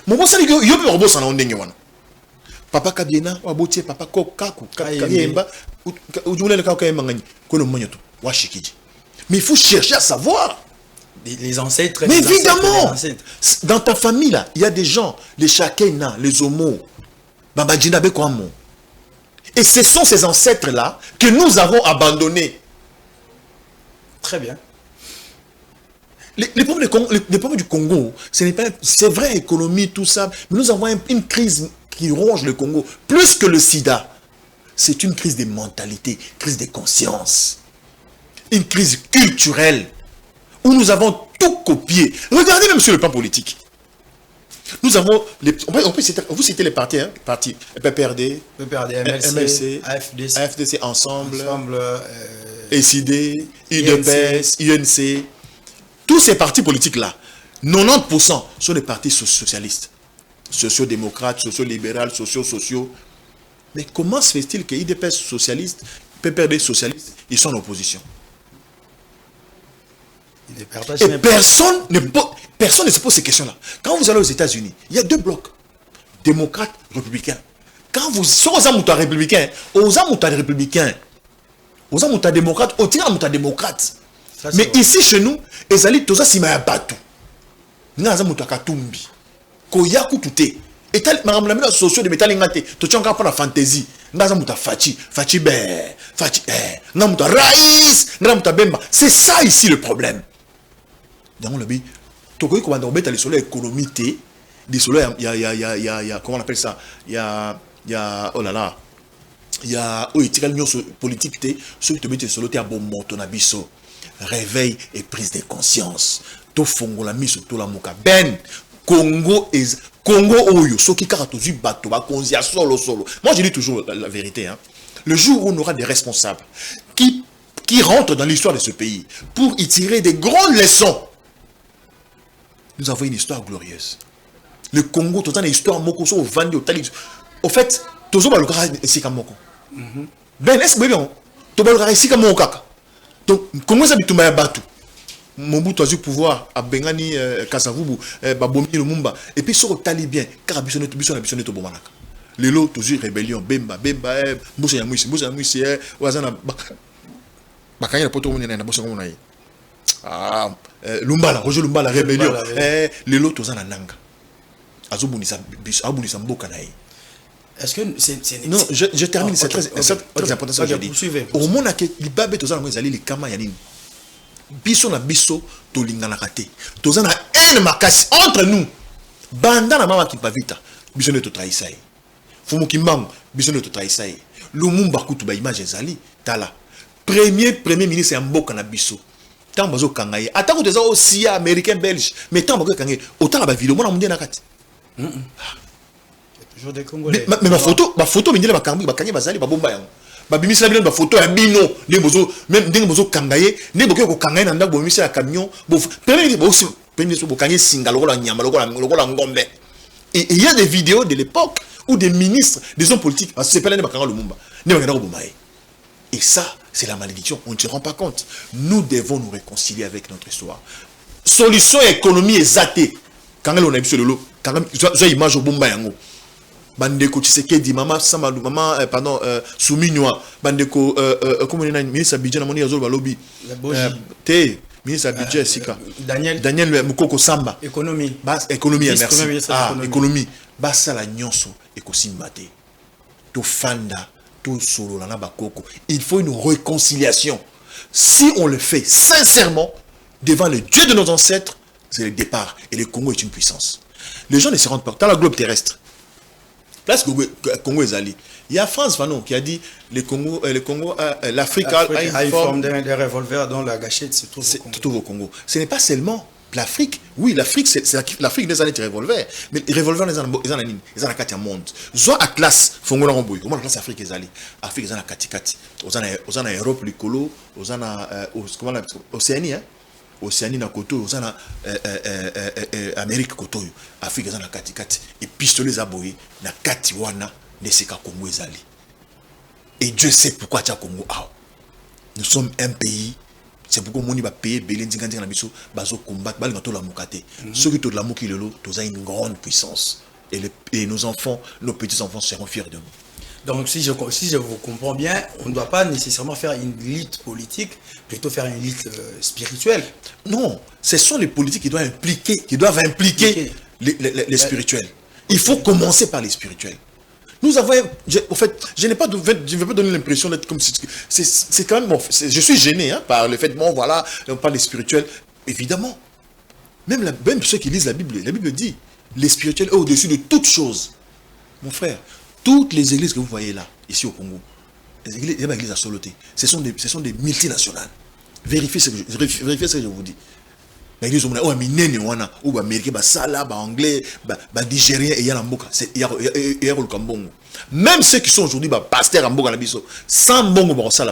mon bon ça les yo pe robosa na ondenge wana papa Kabiena wabotie papa Kaku Kayemba ujule le Kayemba ngani kono monyoto washikiji mais il faut chercher à savoir les ancêtres mais évidemment dans ta famille là il y a des gens les Shakena les Omo Baba Jinabe Kwamo et ce sont ces ancêtres là que nous avons abandonnés. Très bien. Les problèmes du Congo, ce n'est pas, c'est vrai, économie, tout ça, mais nous avons une crise qui ronge le Congo. Plus que le sida, c'est une crise de mentalité, crise de conscience, une crise culturelle, où nous avons tout copié. Regardez même sur le plan politique. Nous avons, vous citez les partis, hein, partis, PPRD, MLC, AFDC ensemble SID, UDPS, UNC, tous ces partis politiques-là, 90% sont des partis socialistes, sociodémocrates, sociolibérales, sociaux. Mais comment se fait-il que UDPS socialiste, PPRD socialiste, ils sont en opposition? Et personne ne se pose ces questions-là. Quand vous allez aux États-Unis, il y a 2 blocs, démocrates, républicains. Quand vous sortez aux républicains, aux démocrates, aux démocrates. Mais ici, chez nous, les alliés, tous ça, c'est bateau. Nous avons Katumbi. Koyaku tout est. Et tel, madame la ministre sociaux de métal ingate, tu as encore la fantaisie. Nous avons Fachi nous avons Raïs, nous avons Bemba. C'est ça ici le problème. Dans le pays, tu as comment on met les soleils économiques, des soleils, il y a, comment on appelle ça? Il y a, oh là là, il y a, oh, il tire l'union politique, ceux qui te mettent les soleils à bon mot, ton abisso. Réveil et prise de conscience. To fongo la mise to la moka. Ben, Congo Oyo, so qui caractérise bateau, konzia solo. Moi je dis toujours la vérité, hein. Le jour où on aura des responsables qui rentrent dans l'histoire de ce pays pour y tirer des grandes leçons, nous avons une histoire glorieuse. Le Congo, tout le temps, une histoire moko so vandi au tali. Au fait, tozo ba lokara esika moko. Ben, est-ce que bien, to ba lokara esika moko kaka. Donc, comment ça bitumba ya batu? Mobutu a eu pouvoir à Bengani Kasavubu, Babomi Lumumba, et puis sur le talibien, car Bisson est au Bomanaka. Les lots, toujours rébellion, Bemba, Moussa Yamouissi, Wazana Bakanya, le poteau, Lumbala, Roger Lumbala, rébellion, les lots, tous en Nanga. Azubunisa Mbokanaï. Est-ce que c'est... Non, je termine, c'est très important ce que je dis. Au moment où les babes, tous les Kama Yanin, biso na biso, to lingana kate. Tous na haine makasi entre nous. Banda na mama ki pavita, biso ne to trahisai. Fumu ki mang, biso ne to trahisai. Lumumba kutu ba image ezali, tala. Premier ministre ya mboka na biso. Tant bazo kangaye. Atako teza aussi américain belge, mais tant bazo kangaye, autant ba vidéo mona munde na kati. Des Congolais. Mais ma photo, mais il y a des bazali, babomba yango. Babimisi la bilon, photo ya bino, ne bozo, même des bozo kangaye, ne boko kangaye nanda bomisi la camion, premier ministre kangaye singa lokola nyama lokola ngombe. Et il y a des vidéos de l'époque où des ministres, des hommes politiques, c'est pas l'année bakanga Lumumba, ne bakanga bomaye. Et ça, c'est la malédiction, on ne se rend pas compte. Nous devons nous réconcilier avec notre histoire. Solution économie exatée. Quand on a vu sur le lot, quand j'ai image au bomba yango. Bandeko Tshisekedi, maman Samadou, maman Souminwa, Bandeko, comment on a ministre Abidjan, mon Yazol Balobi, ministre Abidjan, Sika, Daniel Moukoko Samba, économie, merci. Économie, Bassa la Nyonso, Ekosimbate, to Fanda, to Solo, Lana Bakoko. Il faut une réconciliation. Si on le fait sincèrement, devant le Dieu de nos ancêtres, c'est le départ. Et le Congo est une puissance. Les gens ne se rendent pas dans la globe terrestre. Place Congo est allé. Il y a France Fanon qui a dit l'Afrique a une forme des revolvers dont la gâchette se trouve au Congo. Ce n'est pas seulement l'Afrique. Oui, l'Afrique, c'est l'Afrique des années de revolvers. Mais les revolvers, ils ont la carte monde. Zoa Atlas, Fongola Romboy. Comment la classe Afrique est allée? Afrique, ils ont la Katikati. Ils ont la Europe, le Colo. Ils ont la Océanie, hein? Océanie na koto, ils ont la Amérique koto. Afrique, ils ont la Katikati. Et pistolets aboyés, na Katiwana, ne sait qu'à Congo est allé. Et Dieu sait pourquoi tu as Congo. Nous sommes un pays. C'est pourquoi on va payer Bélin Zinganzi Nabiso, Bazo combattre, Balgato la Moukate. Ceux qui ont de la Mouki Lelo, tu as une grande puissance. Et nos enfants, nos petits-enfants seront fiers de nous. Donc, si je vous comprends bien, on ne doit pas nécessairement faire une lutte politique, plutôt faire une lutte spirituelle. Non, ce sont les politiques qui doivent impliquer les spirituels. Il faut commencer par les spirituels. Nous avons, en fait, je ne vais pas donner l'impression d'être comme si c'est quand même bon. Je suis gêné par le fait, bon, voilà, on parle des spirituels. Évidemment, Même ceux qui lisent la Bible dit, les spirituels est au-dessus de toutes choses. Mon frère, toutes les églises que vous voyez là, ici au Congo, les églises à Soloté, ce sont des multinationales. Vérifiez ce que je vous dis. L'église au Mona, ou américain, sala, anglais, nigérien et yalamboka, c'est le Kambongo. Même ceux qui sont aujourd'hui pasteurs en Boga Nabiso, sans bongo, sans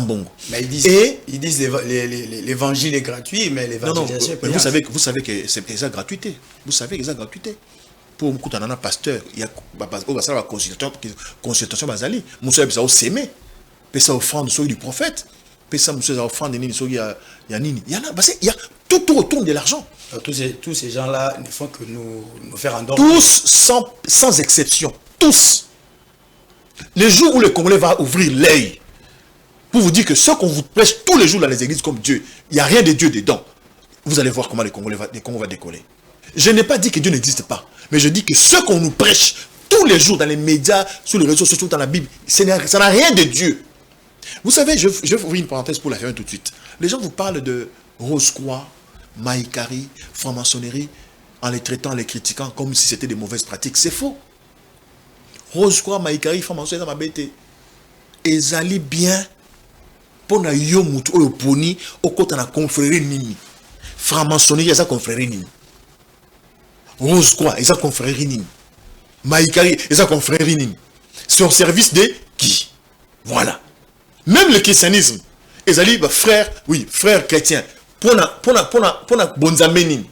bongo. Mais ils disent l'évangile est gratuit, mais l'évangélisation est payante. Vous savez que c'est ça gratuité. Vous savez que c'est gratuité. Pour beaucoup de pasteur, il y a la consultation basali. Monsieur a s'aimer. Puis ça offrande du prophète. Puis ça monsieur a offrande de nini. Il y a tout autour de l'argent. Tous ces gens-là ne font que nous faire endormir. Tous sans exception. Tous. Le jour où le Congolais va ouvrir l'œil pour vous dire que ce qu'on vous prêche tous les jours dans les églises comme Dieu, il n'y a rien de Dieu dedans. Vous allez voir comment le Congo va décoller. Je n'ai pas dit que Dieu n'existe pas, mais je dis que ce qu'on nous prêche tous les jours dans les médias, sur les réseaux sociaux, dans la Bible, ça n'a rien de Dieu. Vous savez, je vais ouvrir une parenthèse pour la fermer tout de suite. Les gens vous parlent de Rose-Croix, Maïkari, franc-maçonnerie, en les traitant, en les critiquant comme si c'était des mauvaises pratiques. C'est faux. Rose-Croix, Maïkari, franc-maçonnerie, ça m'a bêté. Ils allaient bien pour na yo mutu oyo poni okota na confrérie nini. Franc-maçonnerie, ça confrérie nini. Rose-Croix, ça confrérie nini. Maïkari, ça confrérie nini. C'est au service de qui? Voilà. Même le christianisme, ils allaient frère chrétien. Pour na bonzambe nini.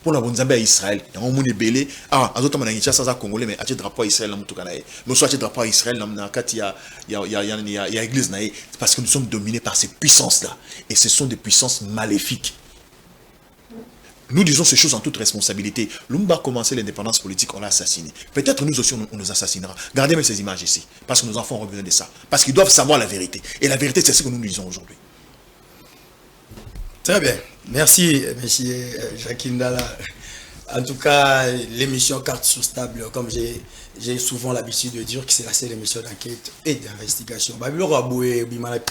Pour la bonzambe à Israël. Il y a un monde belé. Azota manangicha ça congolais mais acheter drapeau à Israël na mutuka nae. Mais soit acheter drapeau à Israël na kati il y a église nae parce que nous sommes dominés par ces puissances là et ce sont des puissances maléfiques. Nous disons ces choses en toute responsabilité. Lumba a commencé l'indépendance politique, on l'a assassiné. Peut-être nous aussi on nous assassinera. Gardez même ces images ici parce que nos enfants ont besoin de ça parce qu'ils doivent savoir la vérité et la vérité c'est ce que nous disons aujourd'hui. Très bien. Merci, monsieur Jacques Ndala. En tout cas, l'émission Carte sur table, comme j'ai souvent l'habitude de dire que c'est la seule émission d'enquête et d'investigation.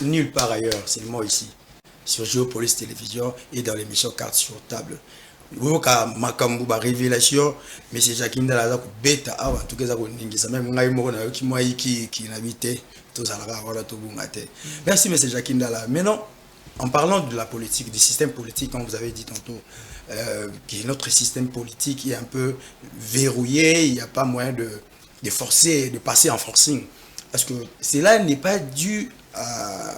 Nulle part ailleurs, c'est moi ici, sur Géopolis Télévision et dans l'émission Carte sur table. Makambuba révélation, monsieur Jacques Ndala, bêta, en tout cas, ça même qui n'habitait, tout ça, merci, monsieur Jacques Ndala. Maintenant, en parlant de la politique, du système politique, comme vous avez dit tantôt, que notre système politique est un peu verrouillé, il n'y a pas moyen de forcer, de passer en forcing. Parce que cela n'est pas dû à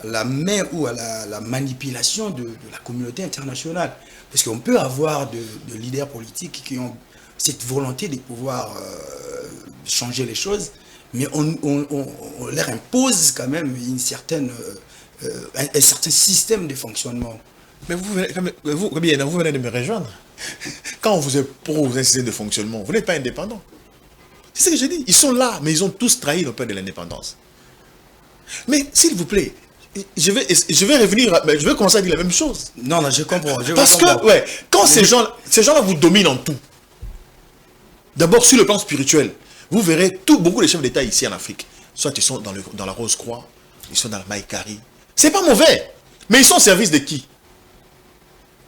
la main ou à la manipulation de la communauté internationale. Parce qu'on peut avoir de leaders politiques qui ont cette volonté de pouvoir changer les choses, mais on leur impose quand même une certaine... un certain système de fonctionnement. Mais vous venez de me rejoindre. Quand on vous impose un système de fonctionnement, vous n'êtes pas indépendant. C'est ce que je dis. Ils sont là, mais ils ont tous trahi le père de l'indépendance. Mais s'il vous plaît, je vais revenir, je vais commencer à dire la même chose. Non, je comprends. Parce que, quand ces gens-là vous dominent en tout, d'abord sur le plan spirituel, vous verrez beaucoup de chefs d'État ici en Afrique, soit ils sont dans la Rose-Croix, ils sont dans la Maïkari. C'est pas mauvais, mais ils sont au service de qui?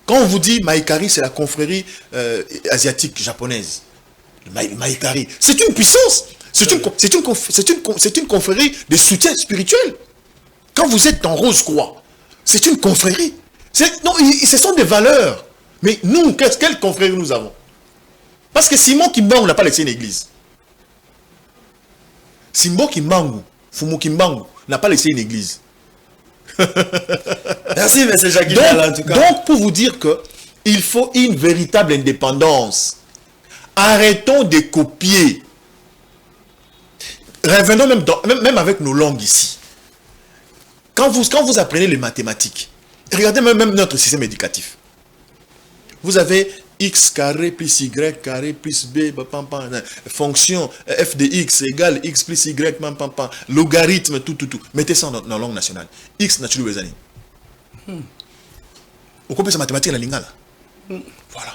Quand on vous dit Maïkari, c'est la confrérie asiatique japonaise. Maïkari, c'est une puissance. C'est une confrérie de soutien spirituel. Quand vous êtes dans Rose-Croix, c'est une confrérie. Non, ce sont des valeurs. Mais nous, quelle confrérie nous avons? Parce que Simon Kimbangu n'a pas laissé une église. Simon Kimbangu, Fumu Kimbangu n'a pas laissé une église. Merci, M. Jacques Ndala, en tout cas. Donc, pour vous dire qu'il faut une véritable indépendance. Arrêtons de copier. Revenons même avec nos langues ici. Quand vous apprenez les mathématiques, regardez même notre système éducatif. Vous avez x carré plus y carré plus b, fonction f de x égale x plus y, logarithme, tout. Mettez ça dans la langue nationale. X naturel les années. Vous comprenez sa mathématique à la lingala? Voilà.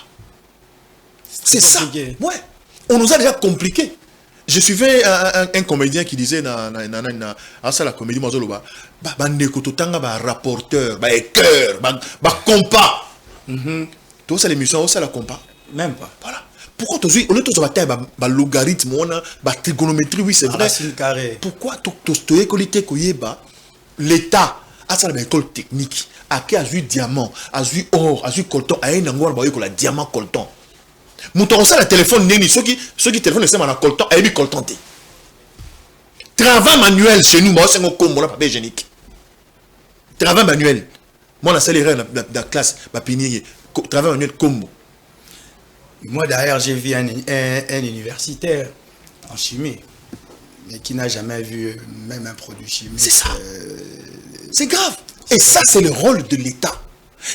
C'est ça. Ouais. On nous a déjà compliqué. Je suivais un comédien qui disait la comédie rapporteur, écœur, compas. Tout ça l'émission, ça la compas. Même pas. Voilà. Pourquoi tu as un logarithme, trigonométrie, oui c'est vrai. Pourquoi l'État a une école technique, a eu diamant, a eu or, a eu coltan, a eu un diamant coltan. Mouton ça le téléphone neni ceux qui téléphone c'est un coltan a eu coltan. Travail manuel chez nous, moi c'est mon combo là papier hygiénique. Travail manuel. Moi la salle dans la classe, ma pinier travail manuel combo. Moi d'ailleurs j'ai vu un universitaire en chimie mais qui n'a jamais vu même un produit chimique. C'est ça. C'est grave. Et ça c'est le rôle de l'État.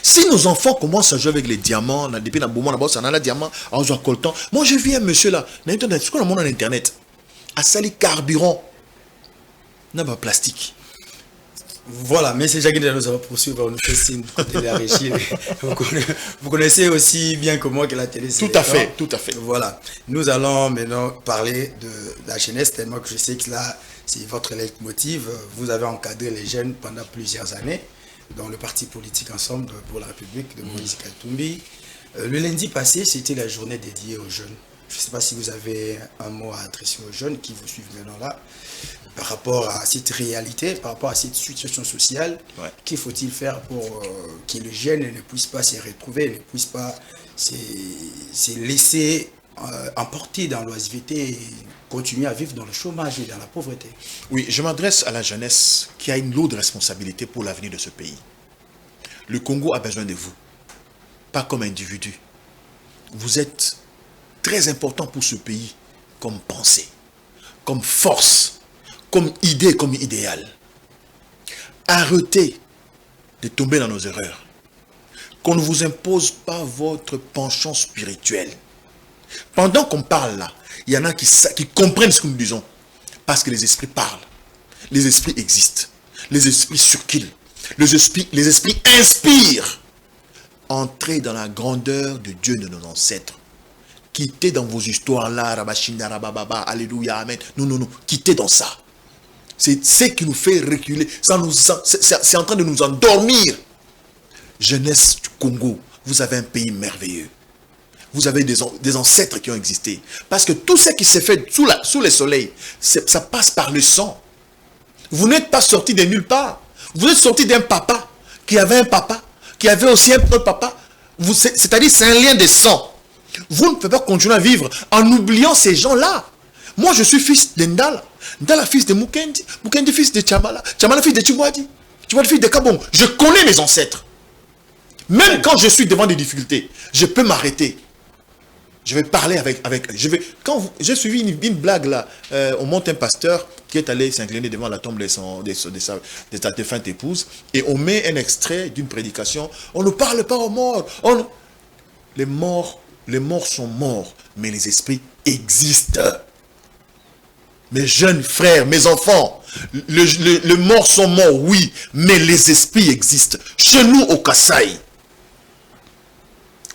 Si nos enfants commencent à jouer avec les diamants, depuis dans le moment, on a le diamant, on joue à coltan. Moi, je vis un monsieur là, ce qu'on a montré sur Internet, à sali carburant, n'a pas plastique. Voilà, mais c'est Jacques de nous avons poursuivre, nous fait signe de télé Régie. Vous connaissez aussi bien que moi que la télé. Tout à fait, tout à fait. Voilà, nous allons maintenant parler de la jeunesse, tellement que je sais que là, c'est votre leitmotiv. Vous avez encadré les jeunes pendant plusieurs années dans le parti politique Ensemble pour la République de Moïse Katumbi. Le lundi passé, c'était la journée dédiée aux jeunes. Je ne sais pas si vous avez un mot à adresser aux jeunes qui vous suivent maintenant là, par rapport à cette réalité, par rapport à cette situation sociale. Ouais. Qu'il faut-il faire pour que les jeunes ne puissent pas se retrouver, ne puissent pas se laisser emporter dans l'oisiveté et continuer à vivre dans le chômage et dans la pauvreté. Oui, je m'adresse à la jeunesse qui a une lourde responsabilité pour l'avenir de ce pays. Le Congo a besoin de vous, pas comme individu. Vous êtes très important pour ce pays comme pensée, comme force, comme idée, comme idéal. Arrêtez de tomber dans nos erreurs. Qu'on ne vous impose pas votre penchant spirituel. Pendant qu'on parle là, il y en a qui comprennent ce que nous disons. Parce que les esprits parlent. Les esprits existent. Les esprits circulent. Les esprits inspirent. Entrez dans la grandeur de Dieu de nos ancêtres. Quittez dans vos histoires là, Rabashinda, Rabababa, Alléluia, Amen. Non. Quittez dans ça. C'est ce qui nous fait reculer. C'est en train de nous endormir. Jeunesse du Congo, vous avez un pays merveilleux. Vous avez des ancêtres qui ont existé. Parce que tout ce qui s'est fait sous le soleil, ça passe par le sang. Vous n'êtes pas sorti de nulle part. Vous êtes sorti d'un papa, qui avait un papa, qui avait aussi un autre papa. C'est-à-dire c'est un lien de sang. Vous ne pouvez pas continuer à vivre en oubliant ces gens-là. Moi, je suis fils d'Endala. Ndala, fils de Mukendi. Mukendi, fils de Chamala. Chamala, fils de Chimwadi. Chimwadi, fils de Kabong. Je connais mes ancêtres. Même quand je suis devant des difficultés, je peux m'arrêter. Je vais parler avec quand j'ai suivi une blague là, on monte un pasteur qui est allé s'incliner devant la tombe de sa défunte épouse et on met un extrait d'une prédication. On ne parle pas aux morts. Les morts sont morts, mais les esprits existent. Mes jeunes frères, mes enfants, les morts sont morts, oui, mais les esprits existent. Chez nous au Kasaï,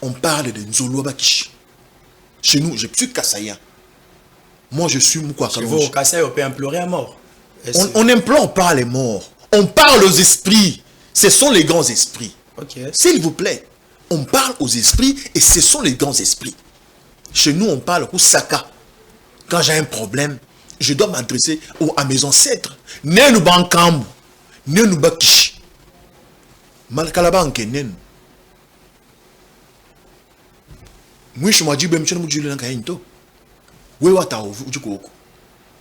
on parle de Nzolo Bakishi. Chez nous, je suis Kassaïen. Moi, je suis Moukwa Kalonji. Chez vous, au Kassaï, on peut implorer un mort. On n'implore pas les morts. On parle aux esprits. Ce sont les grands esprits. Okay. S'il vous plaît, on parle aux esprits et ce sont les grands esprits. Chez nous, on parle au Saka. Quand j'ai un problème, je dois m'adresser à mes ancêtres. Nenu Bankambu. Nenu Bakishi. Malkalabanke Nenu. Mwisho majibu mchana mujule nanga into wewe wata ujukoko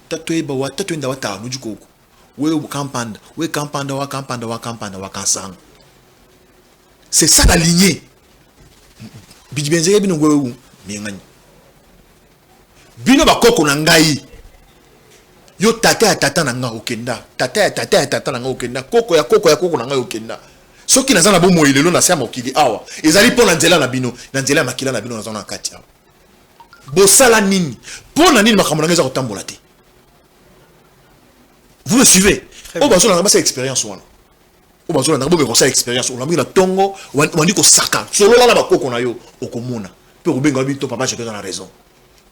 tatweba watatwenda wata ujukoko wewe kampanda wa kansang. C'est ça la lignée bijibenze bino wewe mingani bino bakoko na ngai yo tata na nga okenda tata na nga okenda koko ya koko na nga okenda. Soki nazana bo moyelelo na sia mokili awa ezali pona nzela na bino na nzela ya makila na bino nazana kati awa bosala nini pona nini makambo na ngeza kotambola te. Vous me suivez? O bazo na ngaba expérience wana o bazo na ngaba be kosa expérience o lambi na tongo wandi ko saka solo la bakoko na yo okomona pe ko benga bito papa je te donne la raison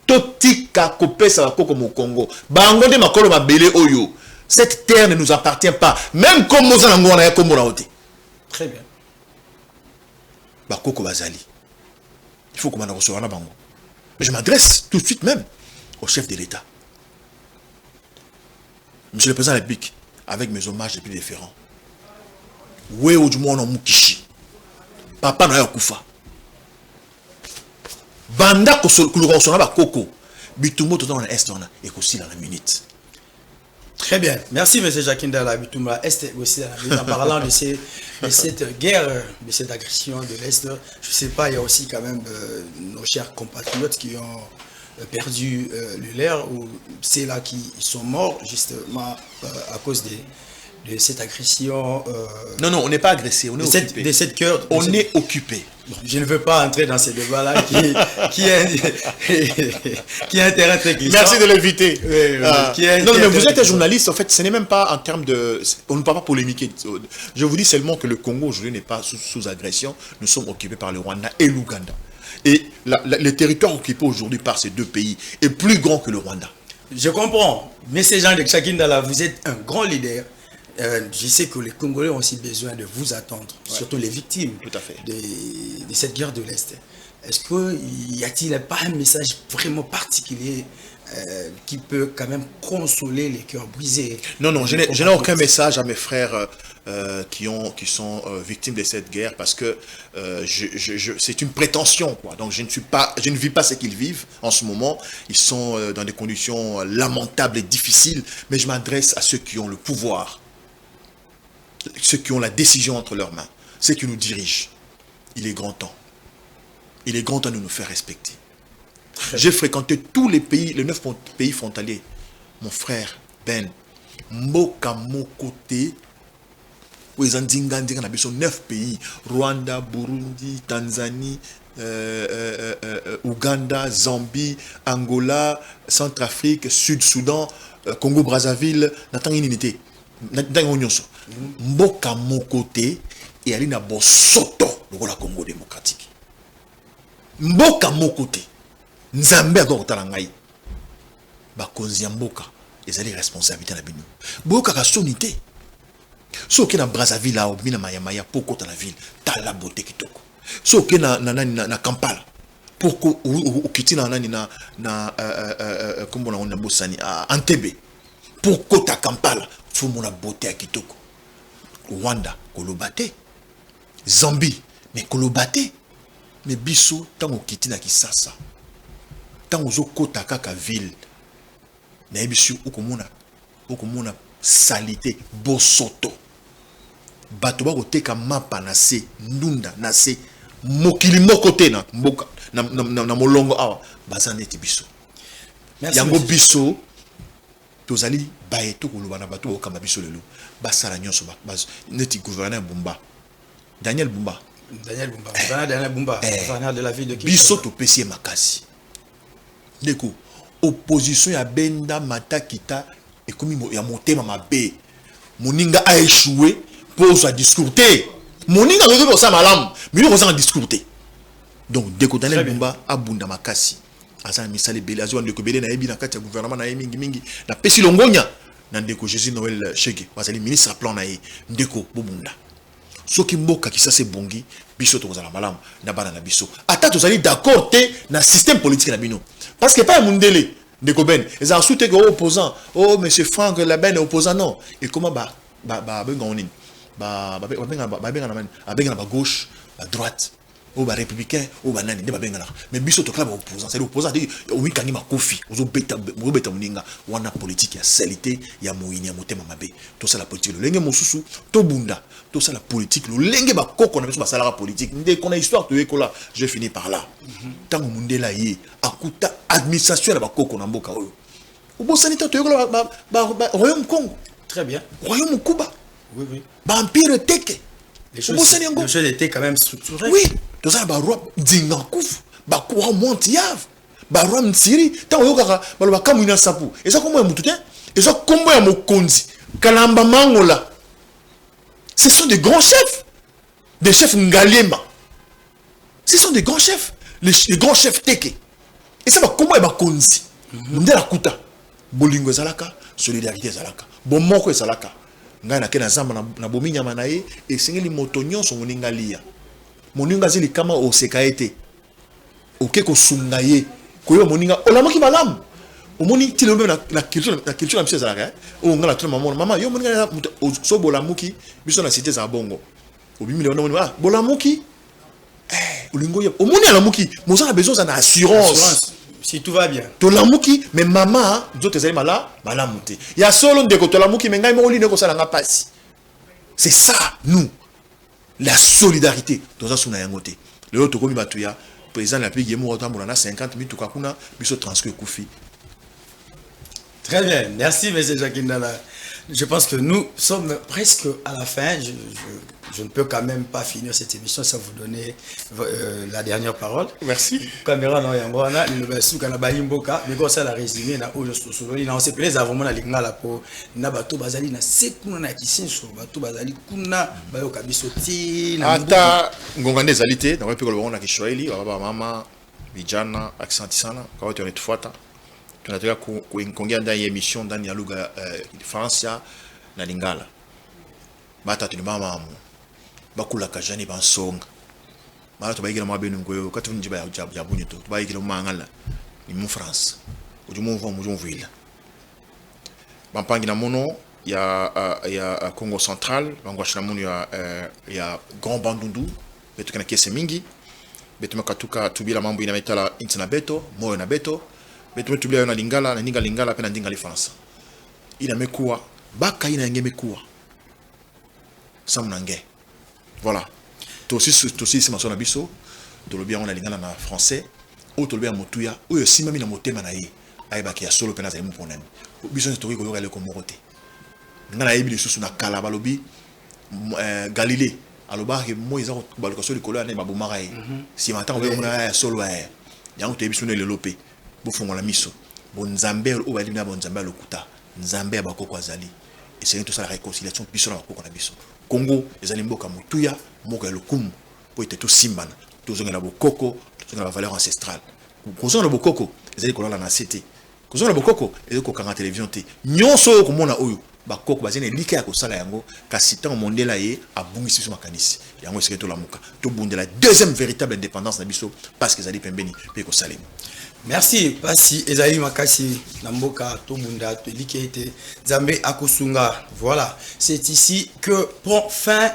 Totika kopesa bakoko mo Congo. Bango de makolo mabele oyo. Cette terre ne nous appartient pas. Même comme Mozana ngona ya kombo na ote. Très bien. Bakoko bazali. Il faut qu'on m'en reçoive na bango. Mais je m'adresse tout de suite même au chef de l'État. Monsieur le Président de la République, avec mes hommages les plus différents. Ouais, au du monde en Mukishi. Papa na yakufa. Banda kuluka ba koko. Bitumbo tout dans l'est on a et aussi dans la minute. Très bien. Merci, M. Jacquinda Bitumba. Est aussi dans la minute. En parlant de cette guerre, de cette agression de l'Est, je ne sais pas, il y a aussi quand même nos chers compatriotes qui ont perdu le leur, ou c'est là qui sont morts justement à cause de cette agression. Non, on n'est pas agressé, on est occupé. De cette cœur. On est occupé. Bon, je ne veux pas entrer dans ces débats-là qui est un terrain très glissant. Merci de l'inviter. Non, mais vous êtes un journaliste, en fait, ce n'est même pas en termes de... On ne peut pas polémiquer. Je vous dis seulement que le Congo aujourd'hui n'est pas sous agression. Nous sommes occupés par le Rwanda et l'Ouganda. Et le territoire occupé aujourd'hui par ces deux pays est plus grand que le Rwanda. Je comprends. Mais ces gens de Jacquinda, vous êtes un grand leader. Je sais que les Congolais ont aussi besoin de vous attendre, surtout les victimes de cette guerre de l'Est. Est-ce qu'il y a-t-il pas un message vraiment particulier qui peut quand même consoler les cœurs brisés? Non, je n'ai aucun message à mes frères qui sont victimes de cette guerre, parce que c'est une prétention, quoi. Donc je ne vis pas ce qu'ils vivent en ce moment. Ils sont dans des conditions lamentables et difficiles, mais je m'adresse à ceux qui ont le pouvoir, ceux qui ont la décision entre leurs mains, ceux qui nous dirigent. Il est grand temps. Il est grand temps de nous faire respecter. J'ai fréquenté tous les pays, les 9 pays frontaliers. Mon frère Ben, Mboka Mokote, où ils ont dit 9 pays, Rwanda, Burundi, Tanzanie, Ouganda, Zambie, Angola, Centrafrique, Sud-Soudan, Congo-Brazzaville, Nathan Unité. Mboka Mokote et Alina Bosoto, le Congo démocratique. Mboka Mokote, Nzambe a kotala ngai. Bakonzi ya mboka, ezali responsabilité na bino. Boka ka sonité. So ke na Brazzaville a obina mayamaya poko ta la ville, ta la beauté kitoko. So ke na Kampala. Poko ukiti na nani na kombo na ona bosani Entebbe. Poko ta Kampala, fo mona beauté ya kitoko. Rwanda kolobate. Zambie mais kolobate. Mais biso tango kiti na Kisasa. Tango zo kota kaka ville. Na ebisu okomona salité bosoto. Bato ba koteka mapa na se ndunda na se mokili moko te na mboka na molongo awa baza neti biso. Yango biso tozali baeto koloba na bato okamba biso lelo basala nyonso neti gouverneur Bumba Daniel Bumba, gouverneur de la ville de Kinshasa. Biso to pesi makasi. Deko opposition ya benda matakita et comme ya motema mabe. Moninga a échoué pour sa discourter. Moninga veut pour ça malam, mais il en discourter. Donc Deko Daniel Bumba abunda makasi. Asa misali bele azo ndeko bele na yebi na kati ya gouvernement na mingi na pesi longonya na Ndeko Jésus Noël Chege bazali ministre plan na ye Ndeko bobunda. Soki mboka Kisasa bongi biso to kozala malamu na bana na biso ata tozali d'accord te na système politique na bino parce que pas mundele Ndeko Ben ils ont souhaité que opposant monsieur Franck Laben est opposant non et comment ba benga onini ba gauche à droite ou ba républicain ou ba nani de ba benga mais biso to club opposant c'est l'opposant dit oui kangi makofi ozo beta muninga wana politique ya salité ya moyini ya motema mabe to ça la politique lenge mosusu to bunda tout ça la politique le lenge ba koko na biso ba sala politique ndé qu'on a histoire to ekola je finis par là tango mundela yi akuta administration ba koko na mboka oyo ubo sanita to ekola ba royaume Congo très bien royaume Cuba oui ba empire teke les choses étaient quand même structurées. Oui, tout ça ba roi Dingakouf, ba courant Montiave, ba roi Mtsiri, tant yokaka ba lo kamuna sapu. Et ça comment mututé? Et ça comment ya mokonzi? Kalamba Mangola. Ce sont des grands chefs. Des chefs Ngalema. Ce sont des grands chefs, les grands chefs teke. Et ça va comment il va konzi. Ndé la kuta. Bolingo zalaka, solidarité zalaka. Bon moko zalaka. Ngai na kena zamba na bomi nyama na ye et sengeli motonyo so moninga lia. Moninga zili kama osekaete. Oke ko sunga ye. Koyo moninga olamoki malamu. Omoni ti le na culture na mse zalaka. O ngala tuna maman yo moninga so bolamuki biso na cité za bongo. Obimi le ona bolamuki olingo ye omoni alamuki moza a besoin d'une assurance. Si tout va bien. Tolamuki mais maman d'autres ezali malamuti. Ya solo ndeko tolamuki mais ngai mo line ko sala nga pasi. C'est ça nous. La solidarité dans suna yangote. Le autre komi batuya président la pays yemo otambola na 50 minutes kakuna biso transcrire kufi. Très bien, merci M. Jacques Ndala. Je pense que nous sommes presque à la fin. Je ne peux quand même pas finir cette émission sans vous donner la dernière parole. Merci. Caméra non yangona le basu kana bayimboka mais comme ça la résumé na ojo solo ina on se plaît avant la lingala po na bato bazali na sekuna na kisenso bato bazali kuna bayo kabiso ti na ata ngongande zalité na wapi ko na Kiswahili baba mama vijana accent sana kwa watu wanatufuata tunataka kuongea ndani ya emission ndani ya lugha France na lingala bata tunimama amu bakula kajani bansonga mara to bayigela mabenu ngoyo kati njiba ya bunyi to bayigela mangala ni mu France ujumu mvo mu villa bampangi na mono ya Congo central bangwasha na mono ya Grand Bandundu betu kana kese mingi betu makatuka tubila mambo ina metala intina beto moyo na beto betu tubila na lingala na lingala pena ndinga li France ina mekuwa baka ina ngeme kuwa samnange. Voilà. Aussi c'est ma son abisso. To le bien on a lingala na français. Ou to le bien motuya. Ou yo simami na motema na ye. Ayeba ki ya solo pena za mu ponani. Biso ne tori ko yo le ko morote. Ngala yebi lisusu na kala balobi Galilée. Aloba ke mo iza ko baluka solo kolo na babumaka ye. Si mata ko mona ya solo ya. Yango te biso ne le lope. Bo fongola miso. Bon nzambe o bali na bon nzambe lokuta. Nzambe abakoko azali. Et c'est tout ça la réconciliation biso na bakoko na biso. Congo ezali mboka mutuya mboka ya lokumu po ete to simbana tozonga na bokoko tozonga na valeur ancestrale kozonga na bokoko ezali kolala na cité kozonga na bokoko ezali kokanga télévision te nyonso komona oyo bakoko bazene lika ya kosala yango kasi tant mondela ye abungisi biso makanisi yango esike to lamuka to bundela deuxième véritable indépendance na biso parce que ezali pembeni pe kosalema. Merci Pasi Ezali Makasi Namboka Tobunda Likete Zambe Akosunga. Voilà, c'est ici que prend fin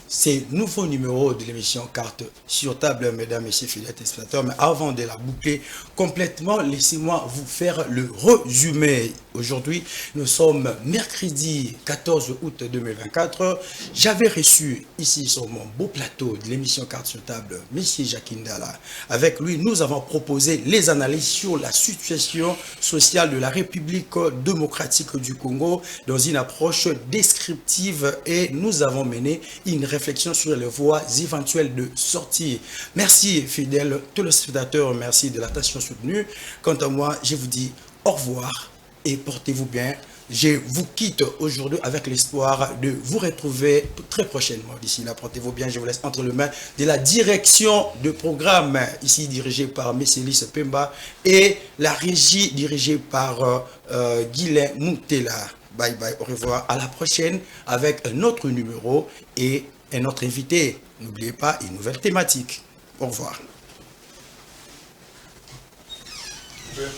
ces nouveaux numéros de l'émission Carte sur table, mesdames, messieurs, fidèles téléspectateurs. Mais avant de la boucler complètement, laissez-moi vous faire le résumé. Aujourd'hui, nous sommes mercredi 14 août 2024. J'avais reçu ici sur mon beau plateau de l'émission Carte sur table, M. Jacques Ndala. Avec lui, nous avons proposé les analyses sur la situation sociale de la République démocratique du Congo dans une approche descriptive et nous avons mené une réflexion sur les voies éventuelles de sortie. Merci, fidèles téléspectateurs, merci de l'attention soutenue. Quant à moi, je vous dis au revoir et portez-vous bien. Je vous quitte aujourd'hui avec l'espoir de vous retrouver très prochainement. D'ici là, portez-vous bien. Je vous laisse entre les mains de la direction de programme, ici dirigée par Messélis Pemba, et la régie dirigée par Guilain Moutela. Bye bye, au revoir, à la prochaine avec un autre numéro et un autre invité. N'oubliez pas une nouvelle thématique. Au revoir. Okay.